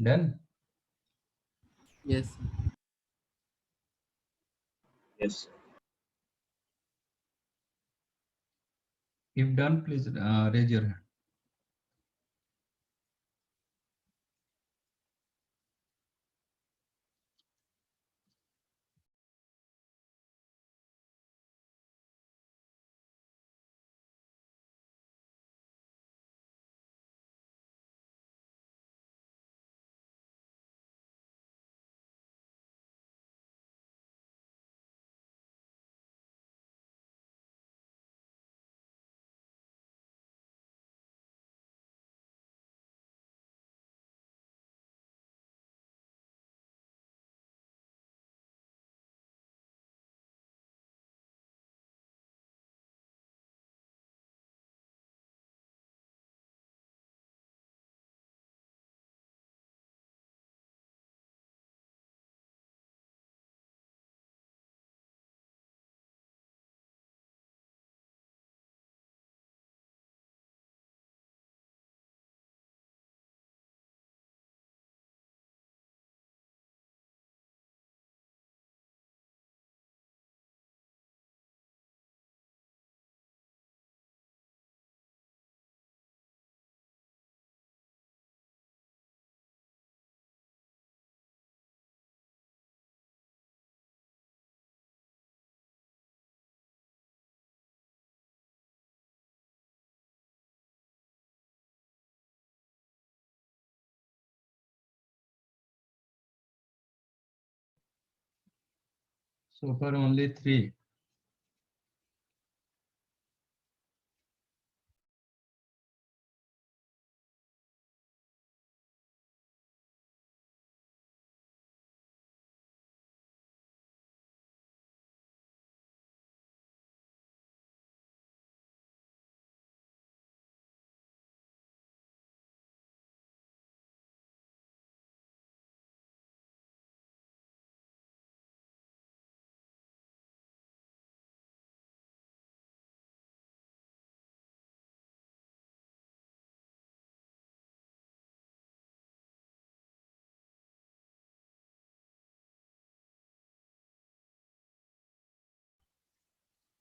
Done? Yes, sir. Yes, sir. If done, please raise your hand. So far only 3.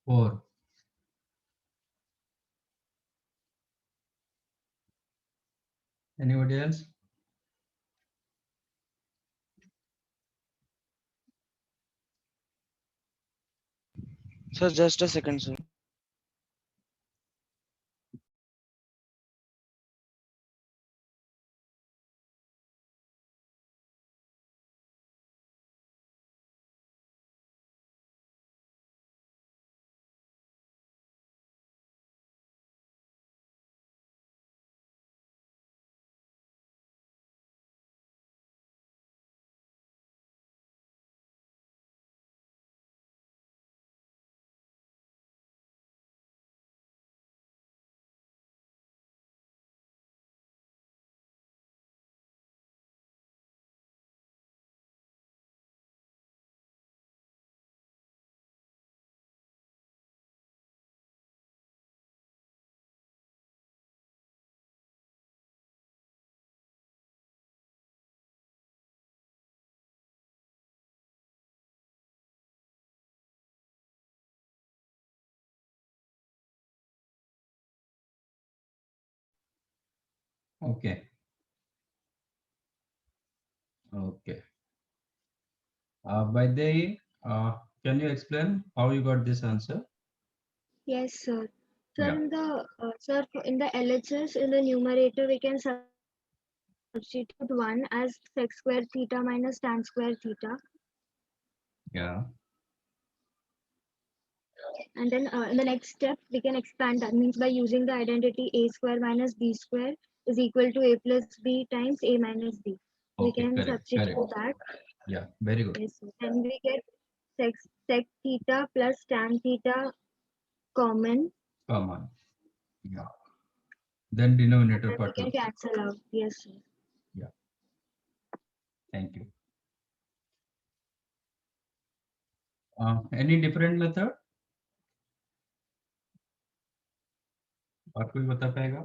Four. Anybody else? Sir, just a second, sir. Okay. Okay. By the can you explain how you got this answer? Yes, sir. Sir, Yeah. in the in the LHS, in the numerator, we can substitute 1 as sec square theta minus tan square theta. Yeah. And then in the next step, we can expand that. Means by using the identity a square minus b square is equal to a plus b times a minus b. We Okay. can Correct. substitute Correct. that. Yeah. Very good. Yes, sir. And we get sec theta plus tan theta common. Come on. Yeah. Then denominator And we part can also. cancel out. Yes, sir. Yeah. Thank you. Any different method? और कोई बता पाएगा?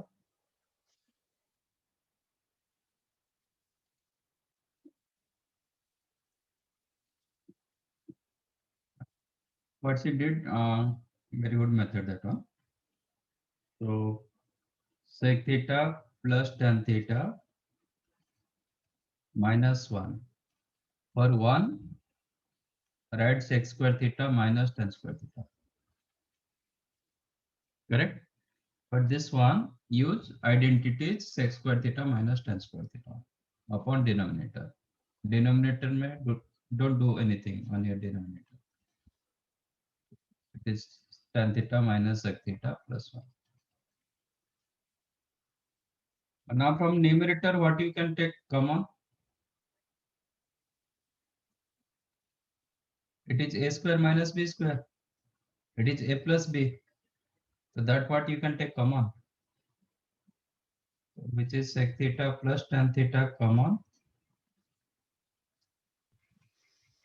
What she did, very good method that one. So sec theta plus tan theta minus 1. For 1, write sec square theta minus tan square theta. Correct? For this one, use identities sec square theta minus tan square theta upon denominator. Denominator में don't do anything on your denominator. It is tan theta minus sec theta plus 1. Now from numerator, what you can take common? It is a square minus b square. It is a plus b. So that what you can take common, which is sec theta plus tan theta common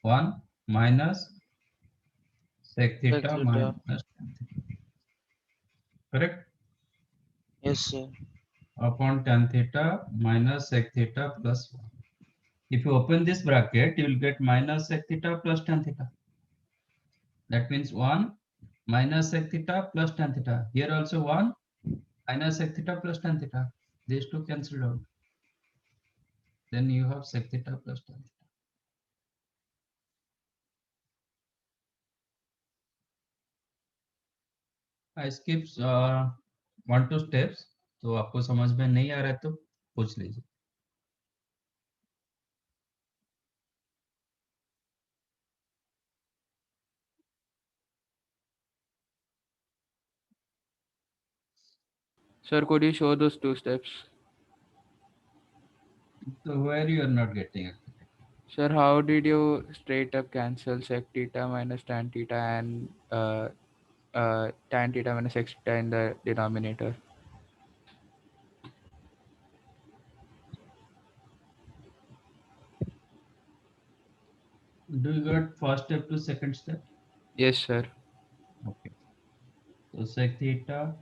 1 minus sec theta theta. minus tan theta. Correct? Yes, sir. Upon tan theta minus sec theta plus 1. If you open this bracket, you will get minus sec theta plus tan theta. That means 1 minus sec theta plus tan theta. Here also 1 minus sec theta plus tan theta. These two cancelled out. Then you have sec theta plus tan theta. I skip 1-2 steps. तो आपको समझ में नहीं आ रहा है तो पूछ लीजिए. Sir, could you show those two steps? So where you are not getting it? Sir, how did you straight up cancel sec theta minus tan theta and tan theta minus x theta in the denominator? Do you got first step to second step? Yes, sir. Okay. So sec theta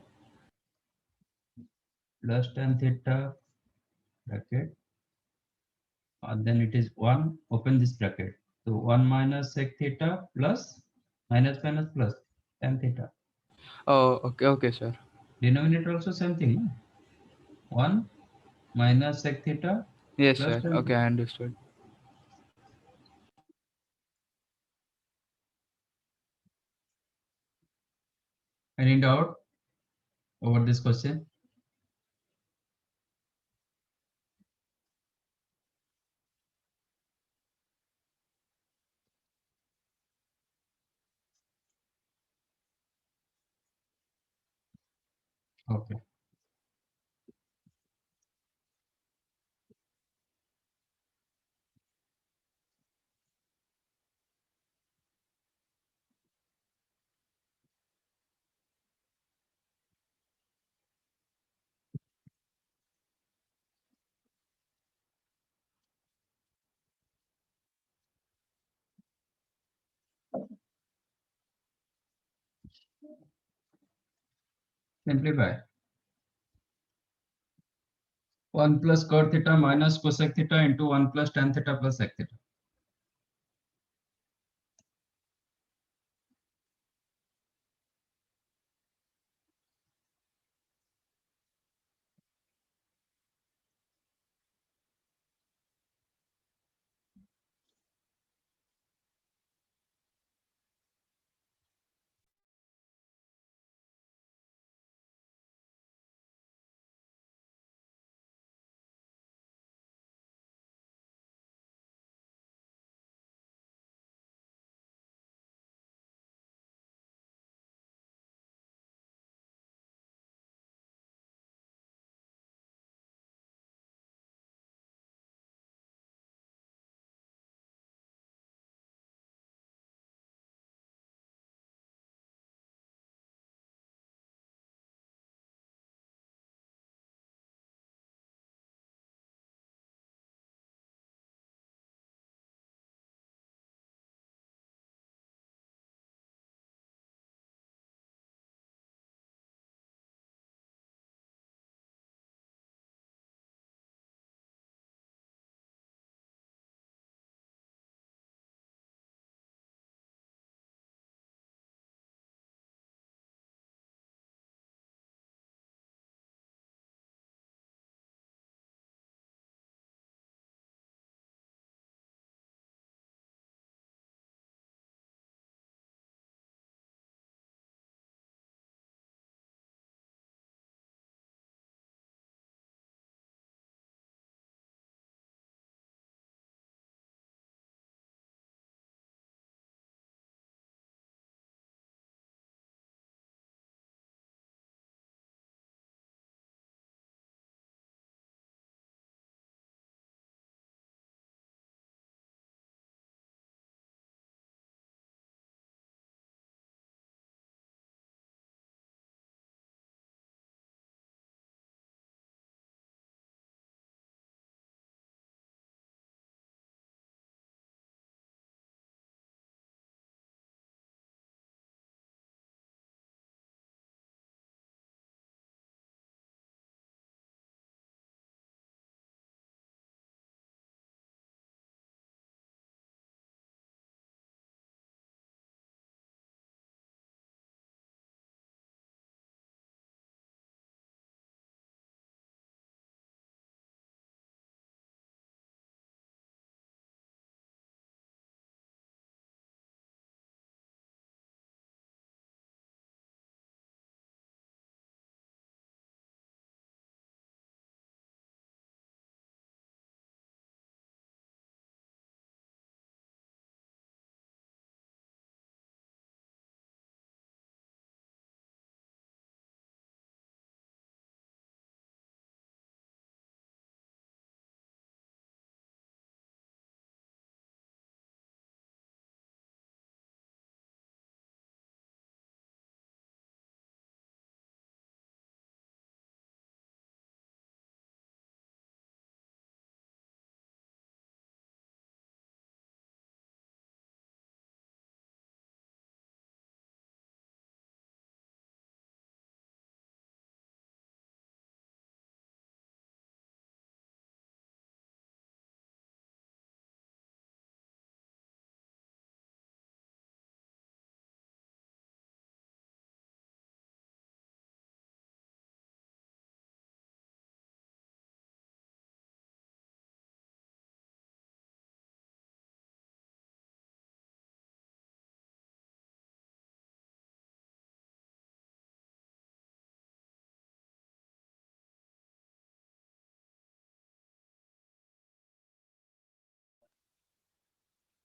plus tan theta bracket, and then it is 1, open this bracket. So 1 minus sec theta plus minus minus plus tan theta. Oh, okay, sir. Denominator also same thing. No? 1 minus sec theta Yes, plus sir. tan Okay, theta. I understood. Any doubt over this question? Okay. Simplify. 1 plus cot theta minus cosec theta into 1 plus tan theta plus sec theta.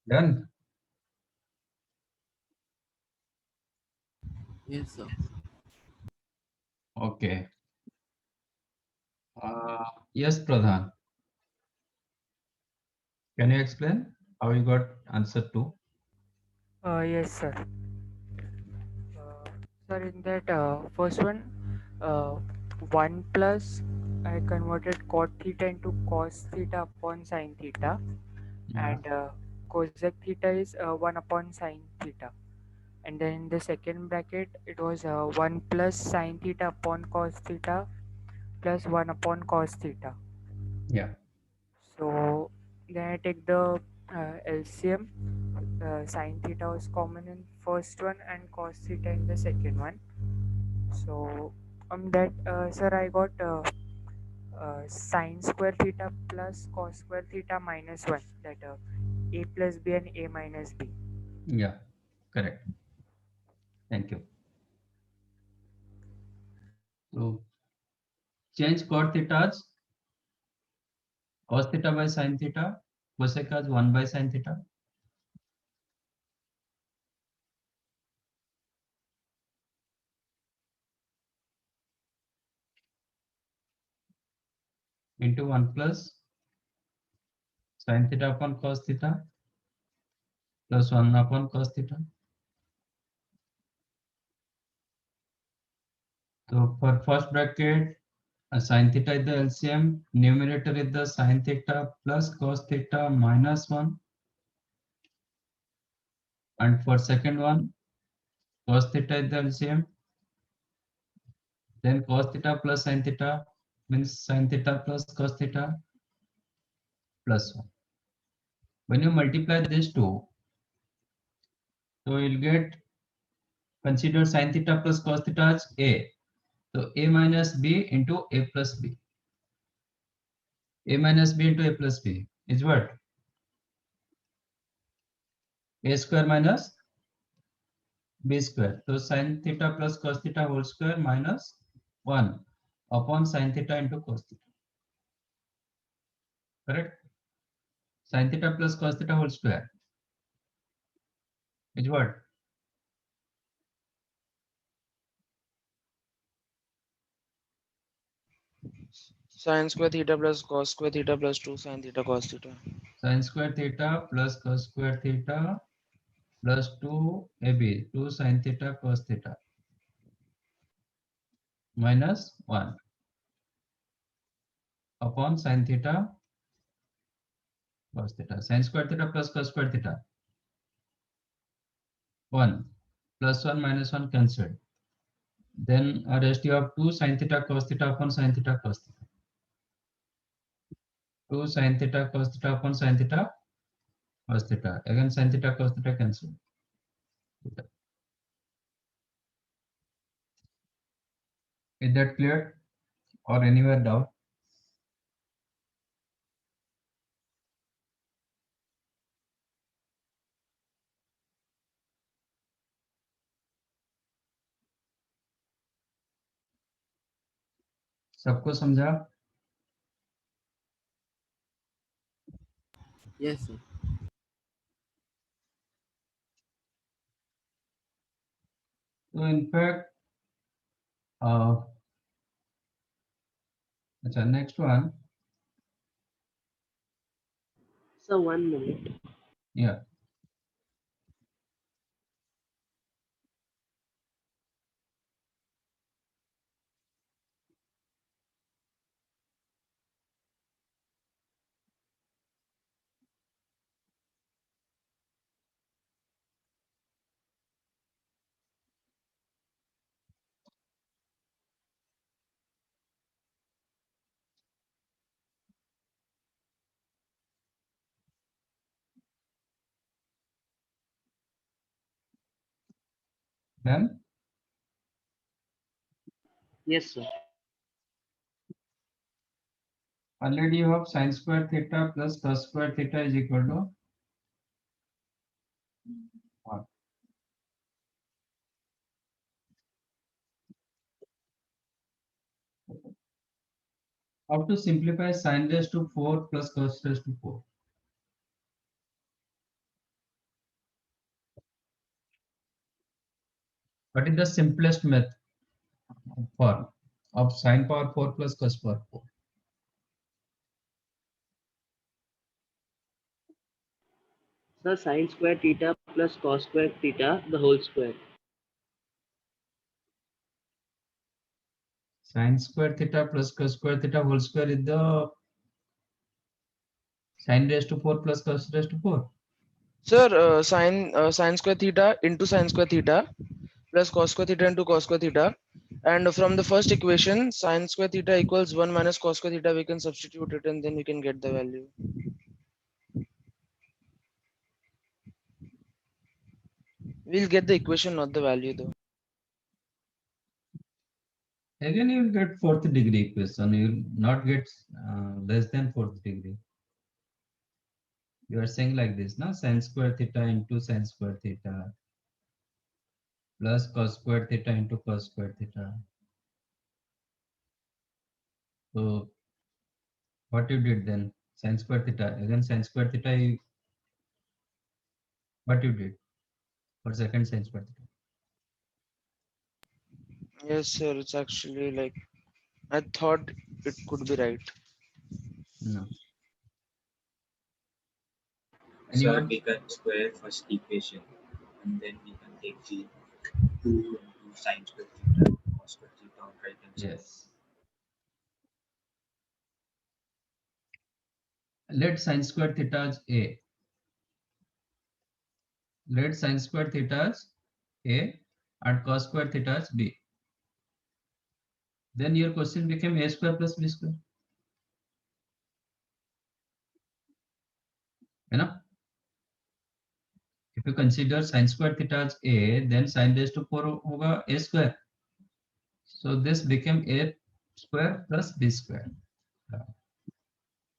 Done. Yes, sir. Okay. Yes, Pradhan. Can you explain how you got answer two? Yes, sir. Sir, in that first one, uh, 1 plus I converted cot theta into cos theta upon sin theta, Yeah. and cosec theta is 1 upon sin theta. And then in the second bracket, it was 1 plus sin theta upon cos theta plus 1 upon cos theta. Yeah. So then I take the LCM. Sin theta was common in first one and cos theta in the second one. So that sir, I got sine square theta plus cos square theta minus 1, that a plus b and a minus b. Yeah. Correct. Thank you. So change cot theta as cos theta by sin theta, cosec as 1 by sin theta. Into 1 plus sin theta upon cos theta plus 1 upon cos theta. So for first bracket, sin theta is the LCM, numerator is the sin theta plus cos theta minus 1. And for second one, cos theta is the LCM, then cos theta plus sin theta means sin theta plus cos theta plus 1. When you multiply these two, so you'll get consider sin theta plus cos theta as A. So A minus B into A plus B. A minus B into A plus B is what? A square minus B square. So sin theta plus cos theta whole square minus 1 upon sin theta into cos theta. Correct? Sin theta plus cos theta whole square is what? Sin square theta plus cos square theta plus 2 sin theta cos theta. Sin square theta plus cos square theta plus 2 AB, 2 sin theta cos theta minus 1 upon sin theta cos theta. Sin square theta plus cos square theta 1 plus 1 minus 1 cancelled. Then rest you have 2 sin theta cos theta upon sin theta cos theta. 2 sin theta cos theta upon sin theta cos theta. Again sin theta cos theta cancelled. Is that clear or anywhere doubt? सबको समझा? Yes, sir. So in fact, next one. So 1 minute. Yeah. Then Yes, sir. already you have sin square theta plus cos square theta is equal to 1. How to simplify sin raised to 4 plus cos raised to 4? What is the simplest method form of sine power 4 plus cos power 4? Sir, sine square theta plus cos square theta, the whole square. Sine square theta plus cos square theta whole square is the sine raised to 4 plus cos raised to 4. Sir, sine square theta into sine square theta plus cos square theta into cos square theta. And from the first equation, sine square theta equals 1 minus cos square theta. We can substitute it and then we can get the value. We'll get the equation, not the value though. Again, you will get fourth degree equation. You will not get less than fourth degree. You are saying like this, now sine square theta into sine square theta plus cos square theta into cos square theta. So what you did then? Sine square theta, again sine square theta, what you did for second sine square theta? Yes, sir. It's actually like I thought it could be right. No. So Anyone? we can square first equation and then we can take the 2 into sine square theta cos square theta on right hand side. Yes. Let sine square theta is A. Let sine square theta is A and cos square theta is B. Then your question became A square plus B square. You know? If you consider sine square theta as A, then sine raised to 4 hoga A square. So this became A square plus B square.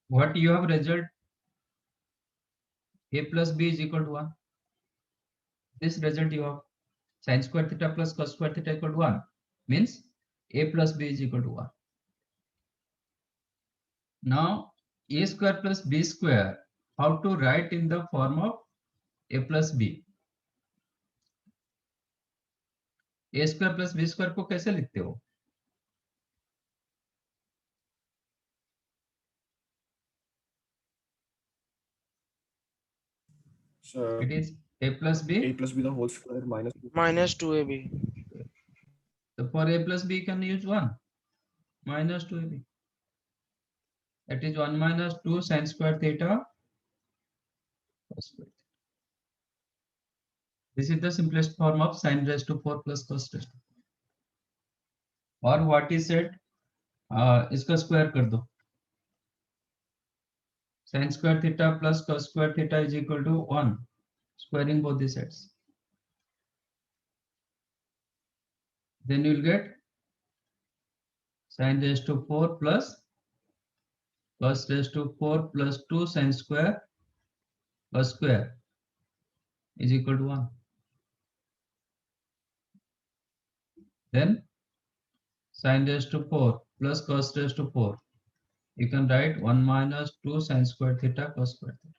What you have result? A plus B is equal to 1. This result you have sine square theta plus cos square theta equal to 1. Means A plus B is equal to 1. Now A square plus B square, how to write in the form of A plus B? A square plus B square को कैसे लिखते हो? So It is A plus B. A plus B the whole square minus Minus 2ab. So for A plus B you can use 1 minus 2ab. That is 1 minus 2 sine square theta cos square. This is the simplest form of sine raised to 4 plus cos raised to 4. Or what is said, इसका square कर दो. Sin square theta plus cos square theta is equal to 1. Squaring both the sides. Then you will get sin raised to 4 plus cos raised to 4 plus 2 sin square cos square is equal to 1. Then sin raised to 4 plus cos raised to 4. You can write 1 minus 2 sin square theta cos square theta.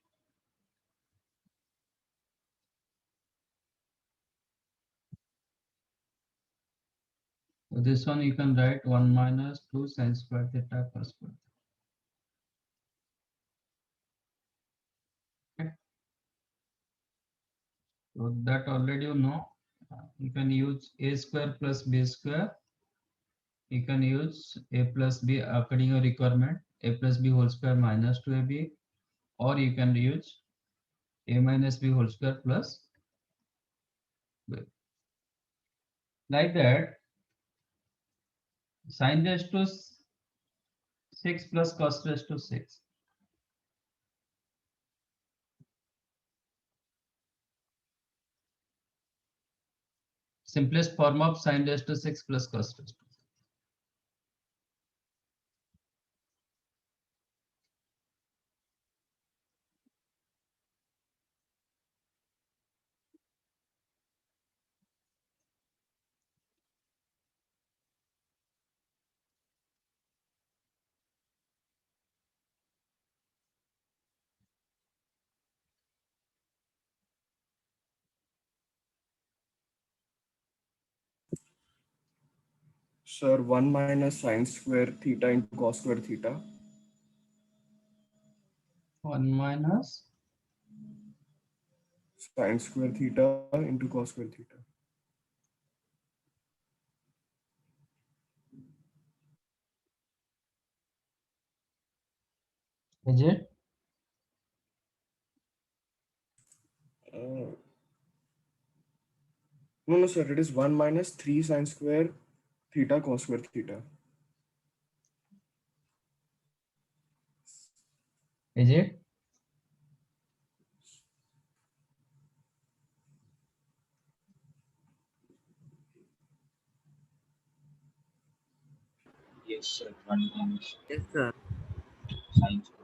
So this one you can write 1 minus 2 sin square theta cos square theta. Okay. So that already you know. You can use A square plus B square. You can use A plus B according to requirement. A plus B whole square minus 2ab, or you can use A minus B whole square plus B. Like that, sin raised to 6 plus cos raised to 6. Simplest form of sin raised to 6 plus cos raised to 6. Sir, 1 minus sine square theta into cos square theta. 1 minus Sine square theta into cos square theta. is it? No, sir. It is 1 minus 3 sine square theta cos square theta. Is it? Yes, sir. 1 minus Yes, sir. sine square.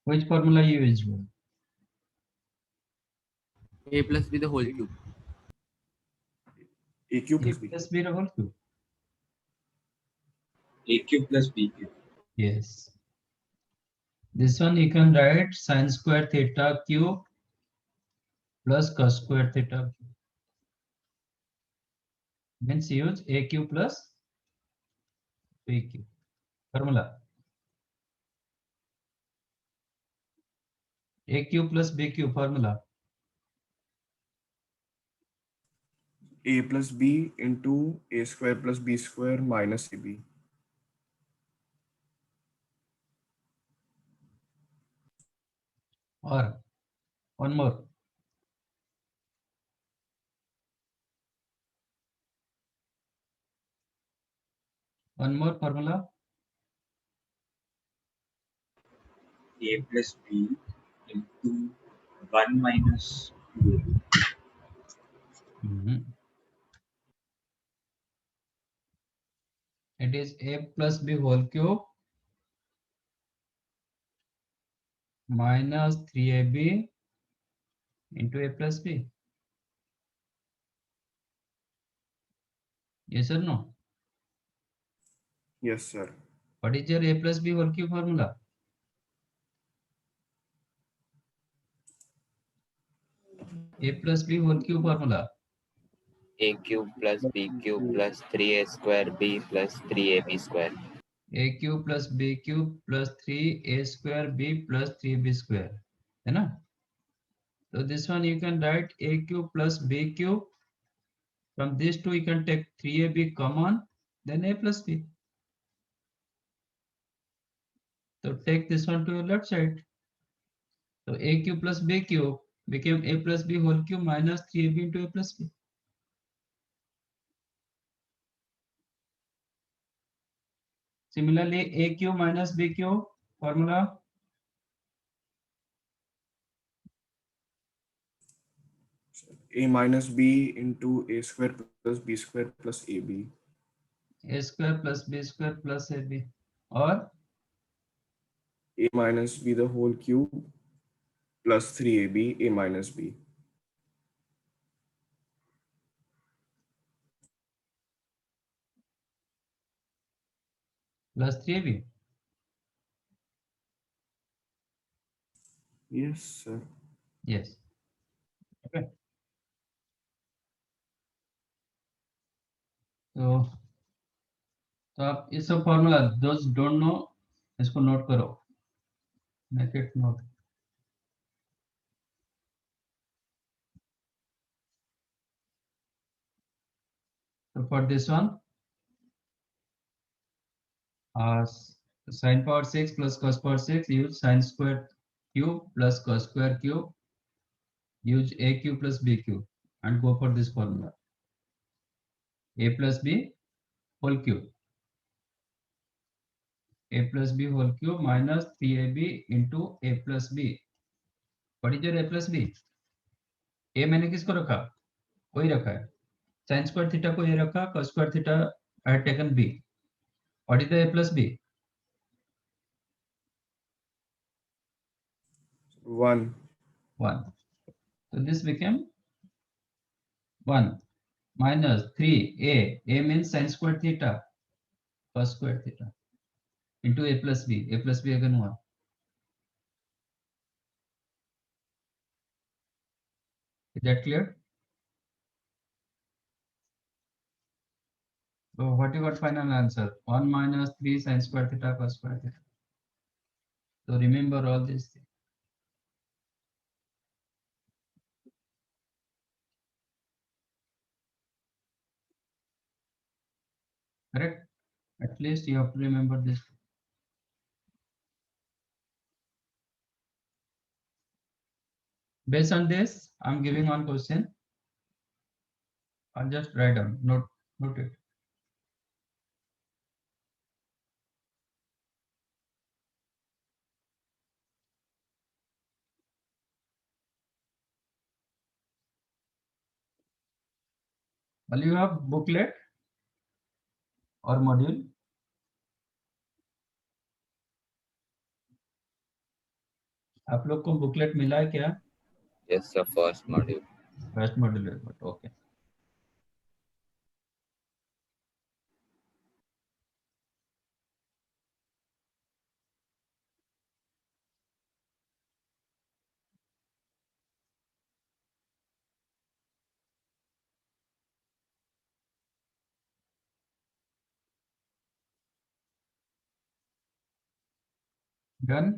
Which formula you use? A plus b the whole cube. A cube A plus b. plus b the whole cube. A cube plus B cube. Yes. This one you can write sine square theta cube plus cos square theta cube. Means use a cube plus b cube. Formula. A cube plus b cube formula. A plus b into a square plus b square minus ab. Or one more. One more formula. A plus B into 1 minus 2A. It is a plus b whole cube minus 3ab into a plus b. Yes or no? Yes, sir. What is your a plus b whole cube formula? A plus b whole cube formula. A cube plus B cube plus 3A square B plus 3AB square. A cube plus b cube plus 3a square b plus 3b square. है ना? So this one you can write a cube plus b cube. From these two you can take 3ab common, then a plus b. So take this one to your left side. So a cube plus b cube became a plus b whole cube minus 3ab into a plus b. Similarly, a cube minus b cube formula. A minus b into a square plus b square plus ab. A square plus b square plus ab. Or A minus b the whole cube plus 3ab a minus b. plus 3ab. Yes, sir. Yes. Okay. तो आप ये सब formula दोस्त don't know इसको note करो, make it note. So for this one, sin power 6 plus cos power 6, use sin square cube plus cos square cube, use a cube plus b cube, and go for this formula. A plus b whole cube. A plus b whole cube minus 3ab into a plus b. What is your a plus b? A मैंने किसको रखा? कोई रखा है. Sin square theta को ये रखा, cos square theta I had taken b. What is the a plus b? 1. 1. So this became 1 minus 3a. A means sin square theta, cos square theta, into a plus b. A plus b again 1. Is that clear? So what you got final answer? 1 minus 3 sine square theta cos square theta. So remember all these things. Correct? At least you have to remember this. Based on this, I'm giving one question. I'll just write down, note it. Well, you have booklet और module आप लोग को booklet मिला है क्या? Yes, sir. First module. First module है but okay done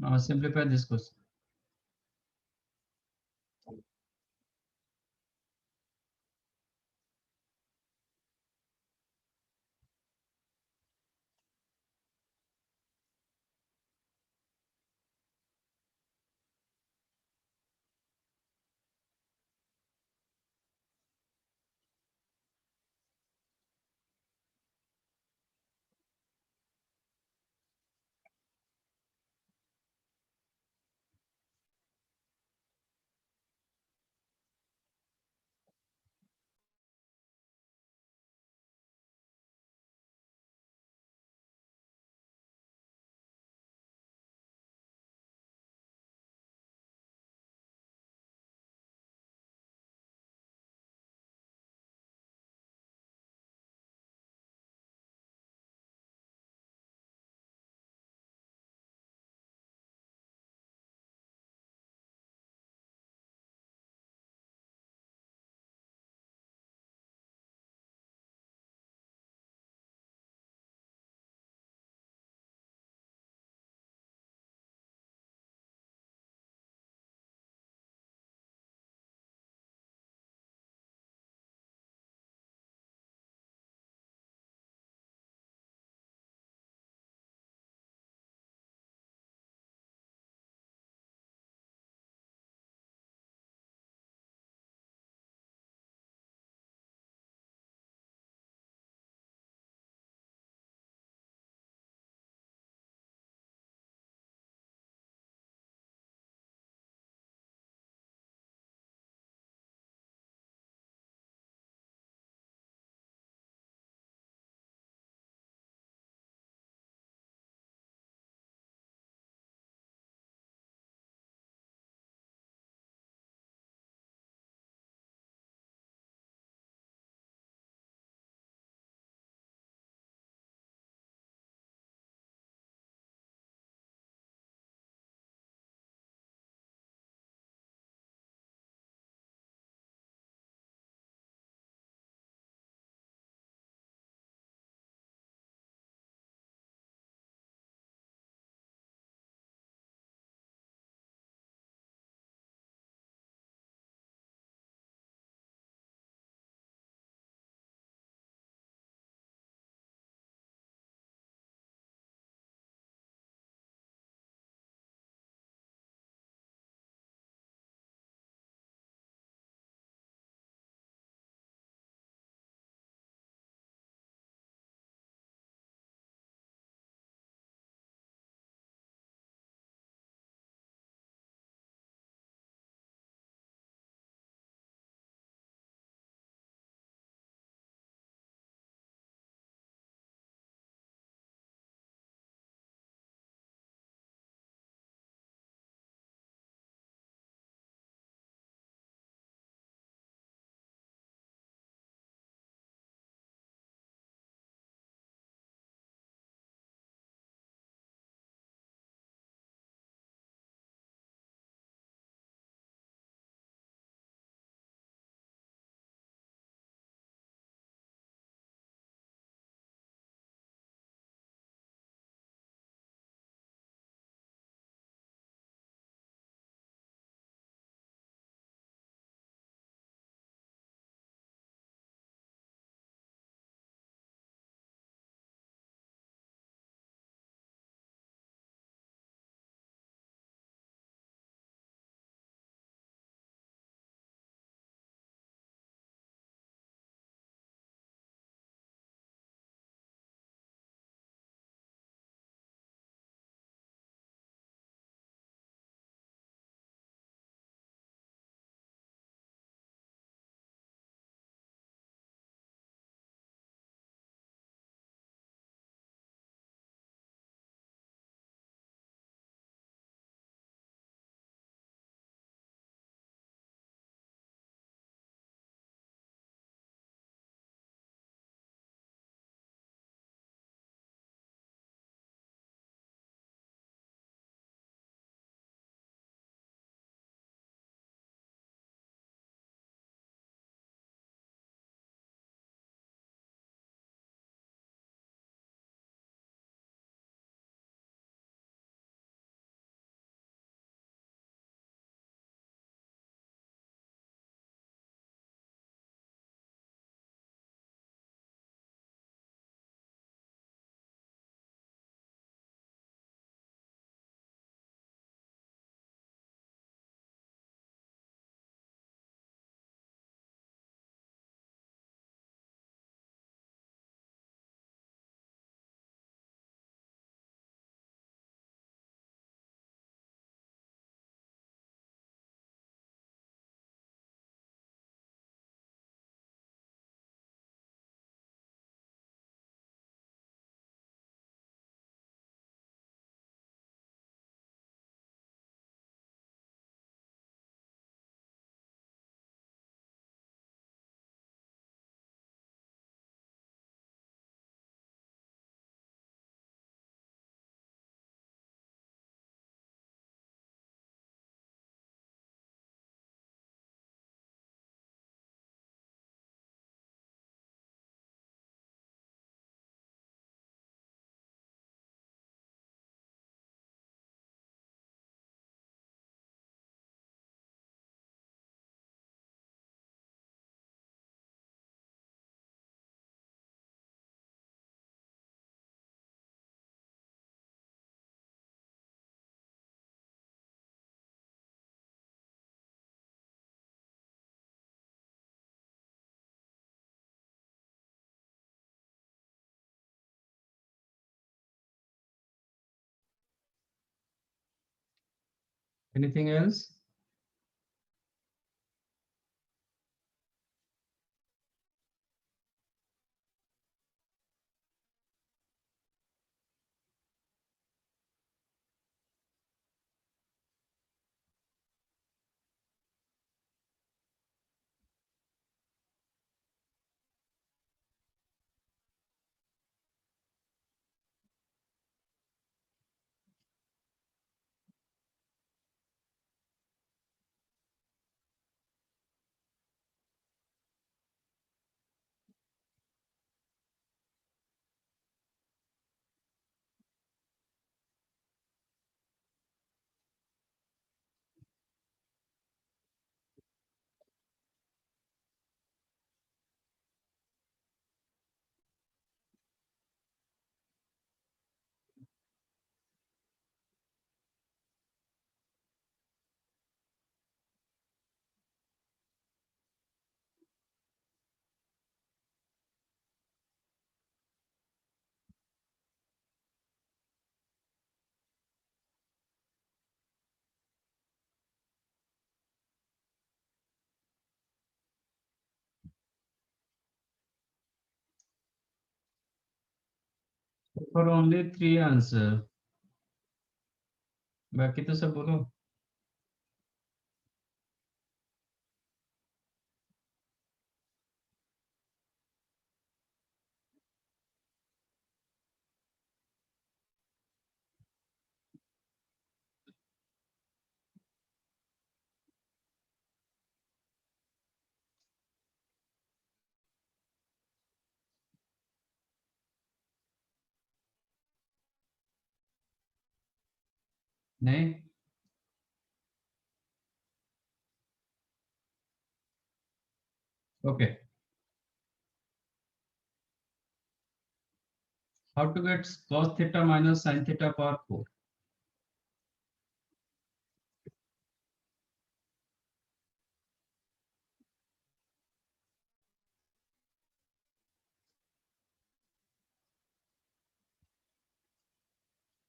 now simplify this question. Anything else? For only 3 answer, बाकी तो सब बोलो। नहीं, okay. How to get cos theta minus sin theta power 4?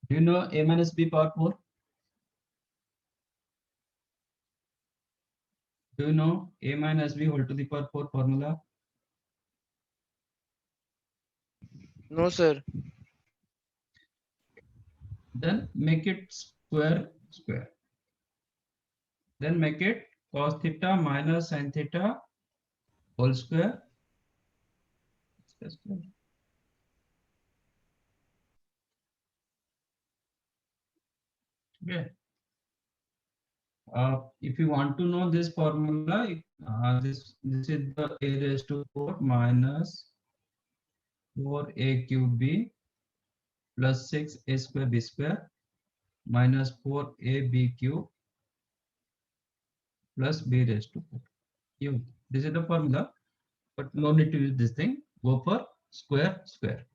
Do you know a minus b power 4? Do you know a minus b whole to the power 4 formula? No, sir. Then make it square square. Then make it cos theta minus sin theta whole square. Okay. If you want to know this formula, this is the a raised to 4 minus 4a cube b plus 6a square b square minus 4ab cube plus b raised to 4. This is the formula, but no need to use this thing. Go for square square.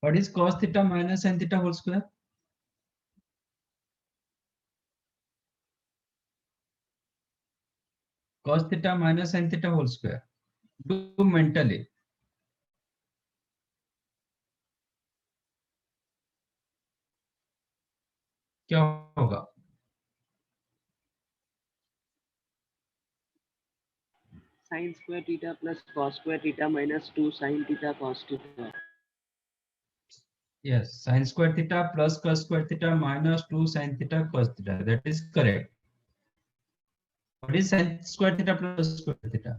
What is cos theta minus sin theta whole square? Cos theta minus sin theta whole square. Do mentally. क्या होगा? Sin square theta plus cos square theta minus 2 sin theta cos theta. Yes, sin square theta plus cos square theta minus 2 sin theta cos theta. That is correct. What is sin square theta plus square theta?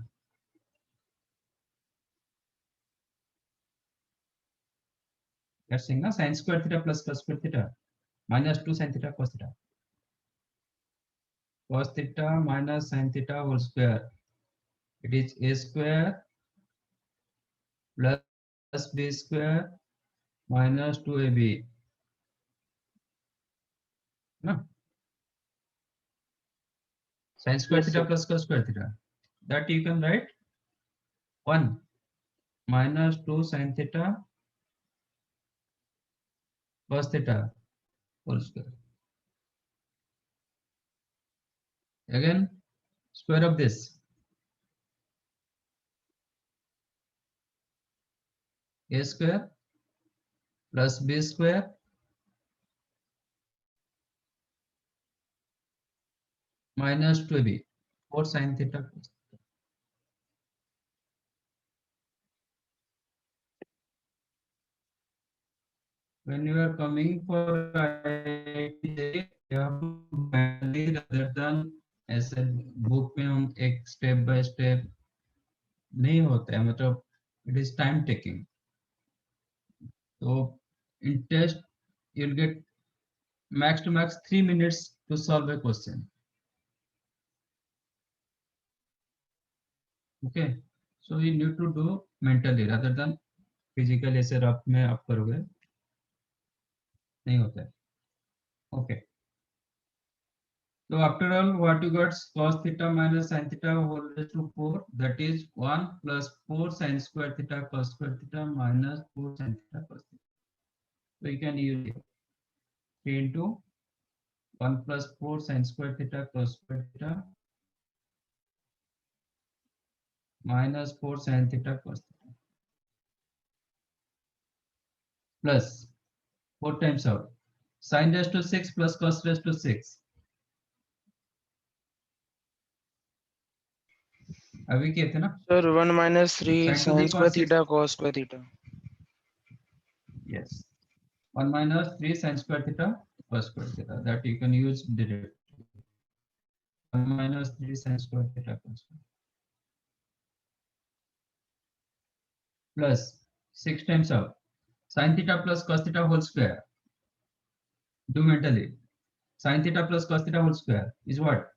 That's saying sin square theta plus cos square theta minus 2 sin theta cos theta. Cos theta minus sin theta whole square. It is a square plus b square minus 2ab. No. Sin square Yes, theta sir. plus cos square theta. That you can write 1 minus 2 sin theta cos theta whole square. Again, square of this. A square plus b square minus 2b 4 sin theta. When you are coming for IIT, you have to manually rather than ऐसे book में हम एक step by step नहीं होता है, मतलब it is time taking. So in test you'll get max to max 3 minutes to solve a question. Okay, so you need to do mentally rather than physically ऐसे rough में आप करोगे नहीं होता है. Okay, so after all what you got, cos theta minus sin theta whole raised to 4, that is 1 plus 4 sin square theta cos square theta minus 4 sin theta cos theta. So you can use it 3 into 1 plus 4 sin square theta cos square theta minus 4 sin theta cos theta plus 4 times out sin raised to 6 plus cos raised to 6. अभी क्या थे ना? Sir, 1 minus 3 sin to sin the square cos 6. theta cos square theta. Yes, 1 minus 3 sin square theta cos square theta, that you can use directly. 1 minus 3 sin square theta cos square plus 6 times out sin theta plus cos theta whole square. Do mentally. Sin theta plus cos theta whole square is what?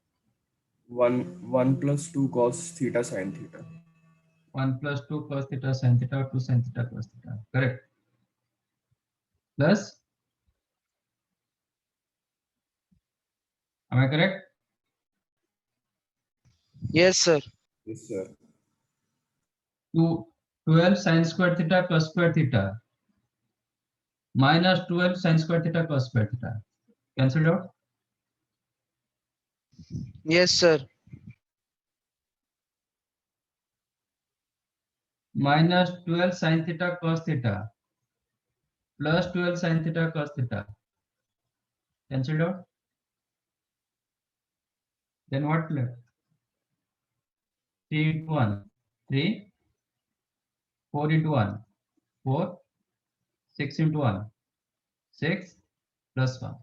1 plus 2 cos theta sin theta. 1 plus 2 cos theta sin theta, 2 sin theta cos theta. Correct. Plus, am I correct? Yes, sir. Yes, sir. 12 sin square theta cos square theta minus 12 sin square theta cos square theta. Cancelled out. Yes, sir. Minus 12 sin theta cos theta plus 12 sin theta cos theta. Cancelled out. Then what left? 3 into 1, 3. 4 into 1, 4. 6 into 1, 6 plus 1.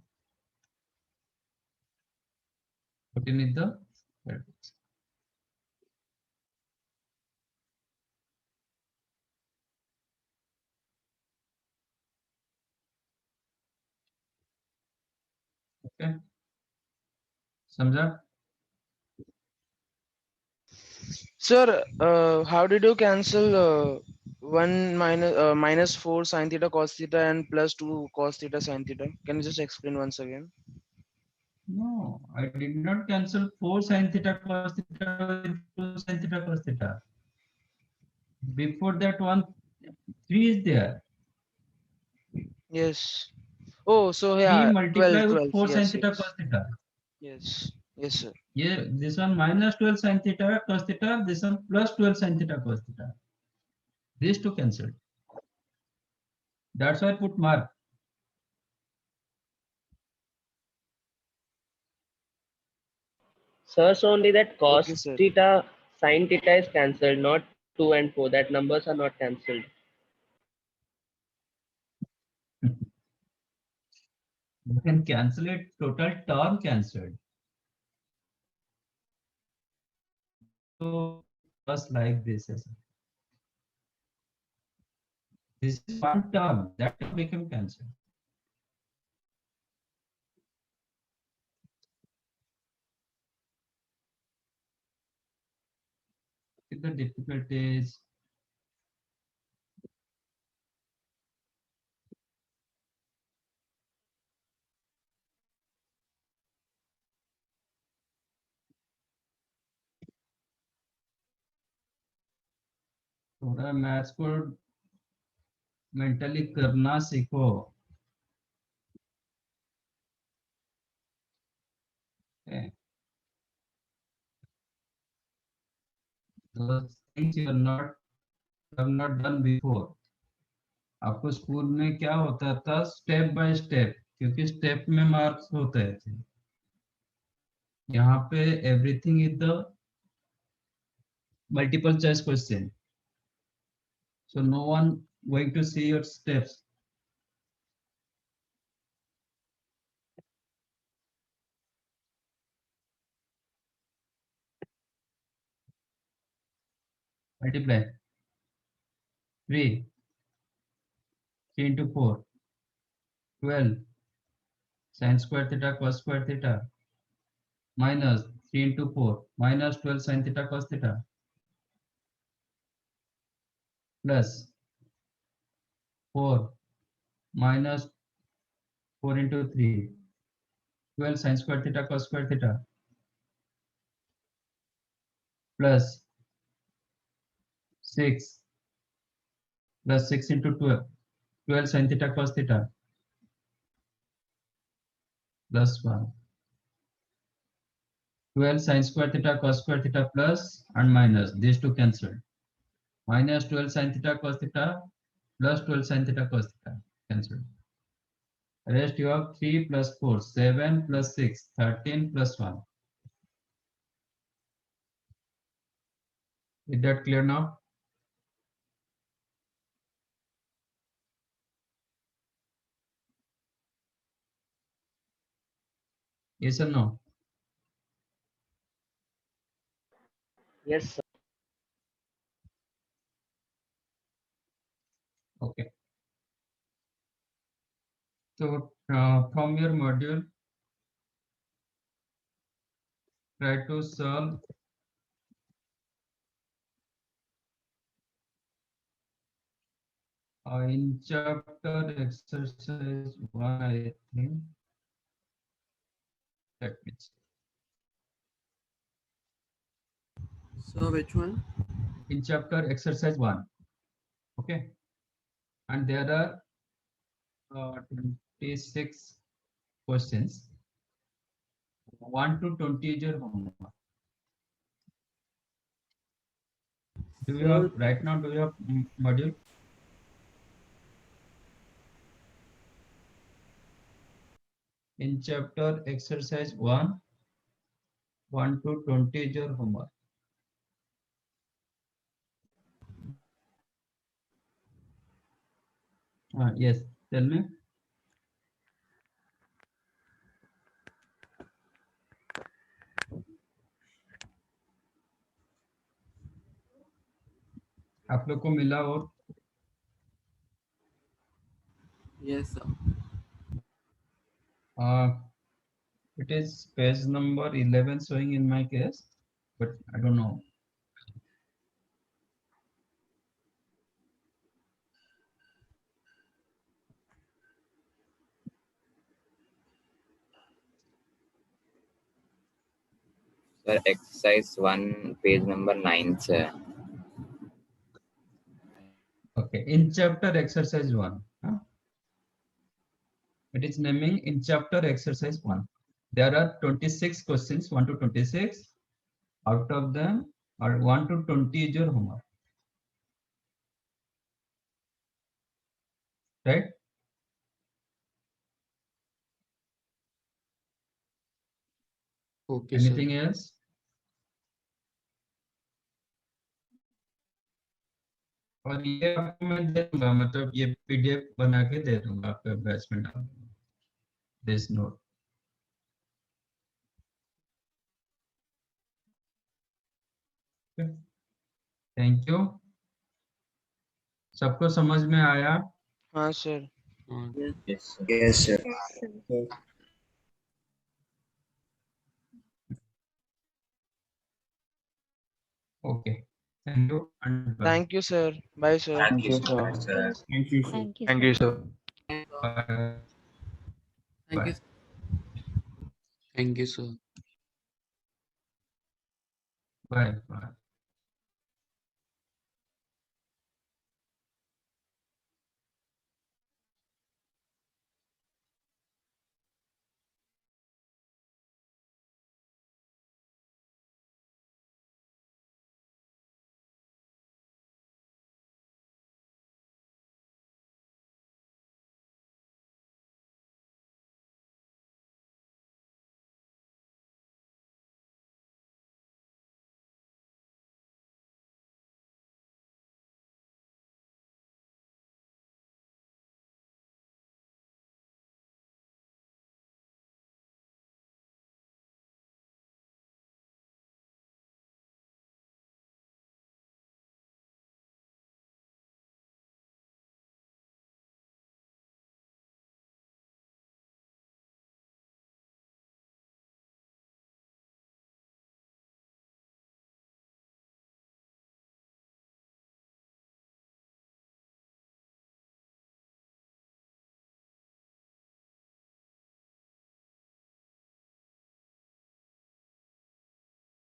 Put in the brackets. Okay. समझा? Sir, how did you cancel 1 minus 4 sin theta cos theta and plus 2 cos theta sin theta? Can you just explain once again? No, I did not cancel 4 sin theta cos theta with 2 sin theta cos theta. Before that one, 3 is there. Yes. Oh, so 3 yeah, multiply 12, with 12. 4 sin Yes, theta yes. cos theta. Yes. Yes, sir. Yeah, this one minus 12 sin theta cos theta, this one plus 12 sin theta cos theta. These two cancelled. That's why I put mark. Sir, so only that cos Okay, sir. theta, sin theta is cancelled, not 2 and 4. That numbers are not cancelled. You can cancel it, total term cancelled. So just like this. This is one term that will become cancelled. The difficulty is थोड़ा maths को mentally करना सीखो. Okay. Those things you have not done before. आपको school में क्या होता था, step by step, क्योंकि स्टेप में मार्क्स होते थे. यहाँ पे everything is the multiple choice question, so no one going to see your steps. Multiply 3 into 4, 12 sin square theta cos square theta minus 3 into 4 minus 12 sin theta cos theta plus 4 minus 4 into 3 12 sin square theta cos square theta plus 6 plus 6 into 12 12 sin theta cos theta plus 1 12 sin square theta cos square theta plus and minus, these two cancelled, minus 12 sin theta cos theta plus 12 sin theta cos theta cancelled. Rest you have 3 plus 4 7 plus 6 13 plus 1. Is that clear now? Yes or no? Yes, sir. Okay. So from your module, try to solve in chapter exercise 1, I think. Let me check. So which one? In chapter exercise 1. Okay. And there are 26 questions. 1 to 20 is your homework. Do you have right now? Do you have module? In chapter exercise 1, 1 to 20 is your homework. Yes, tell me. आप लोग को मिला और Yes, sir. it is page number 11 showing in my case, but I don't know. Sir, exercise 1, page number 9, sir. Okay, in chapter exercise 1. It is naming in chapter exercise 1. There are 26 questions, 1 to 26. Out of them, are 1 to 20 is your homework. Right? Okay, Anything sir. else? और ये आपको मैं दे दूंगा, मतलब ये PDF बना के दे दूंगा आपके बैच में डाल दूंगा this note. Okay. Thank you. सबको समझ में आया? हाँ sir. Yes, sir. Yes, sir. Okay. Thank you and bye. Thank you, sir. Bye, sir. Thank you, you, sir. sir. Thank you, sir. Thank you. Thank you, sir. Bye. Thank you. Bye. Thank you, sir. Bye. Bye.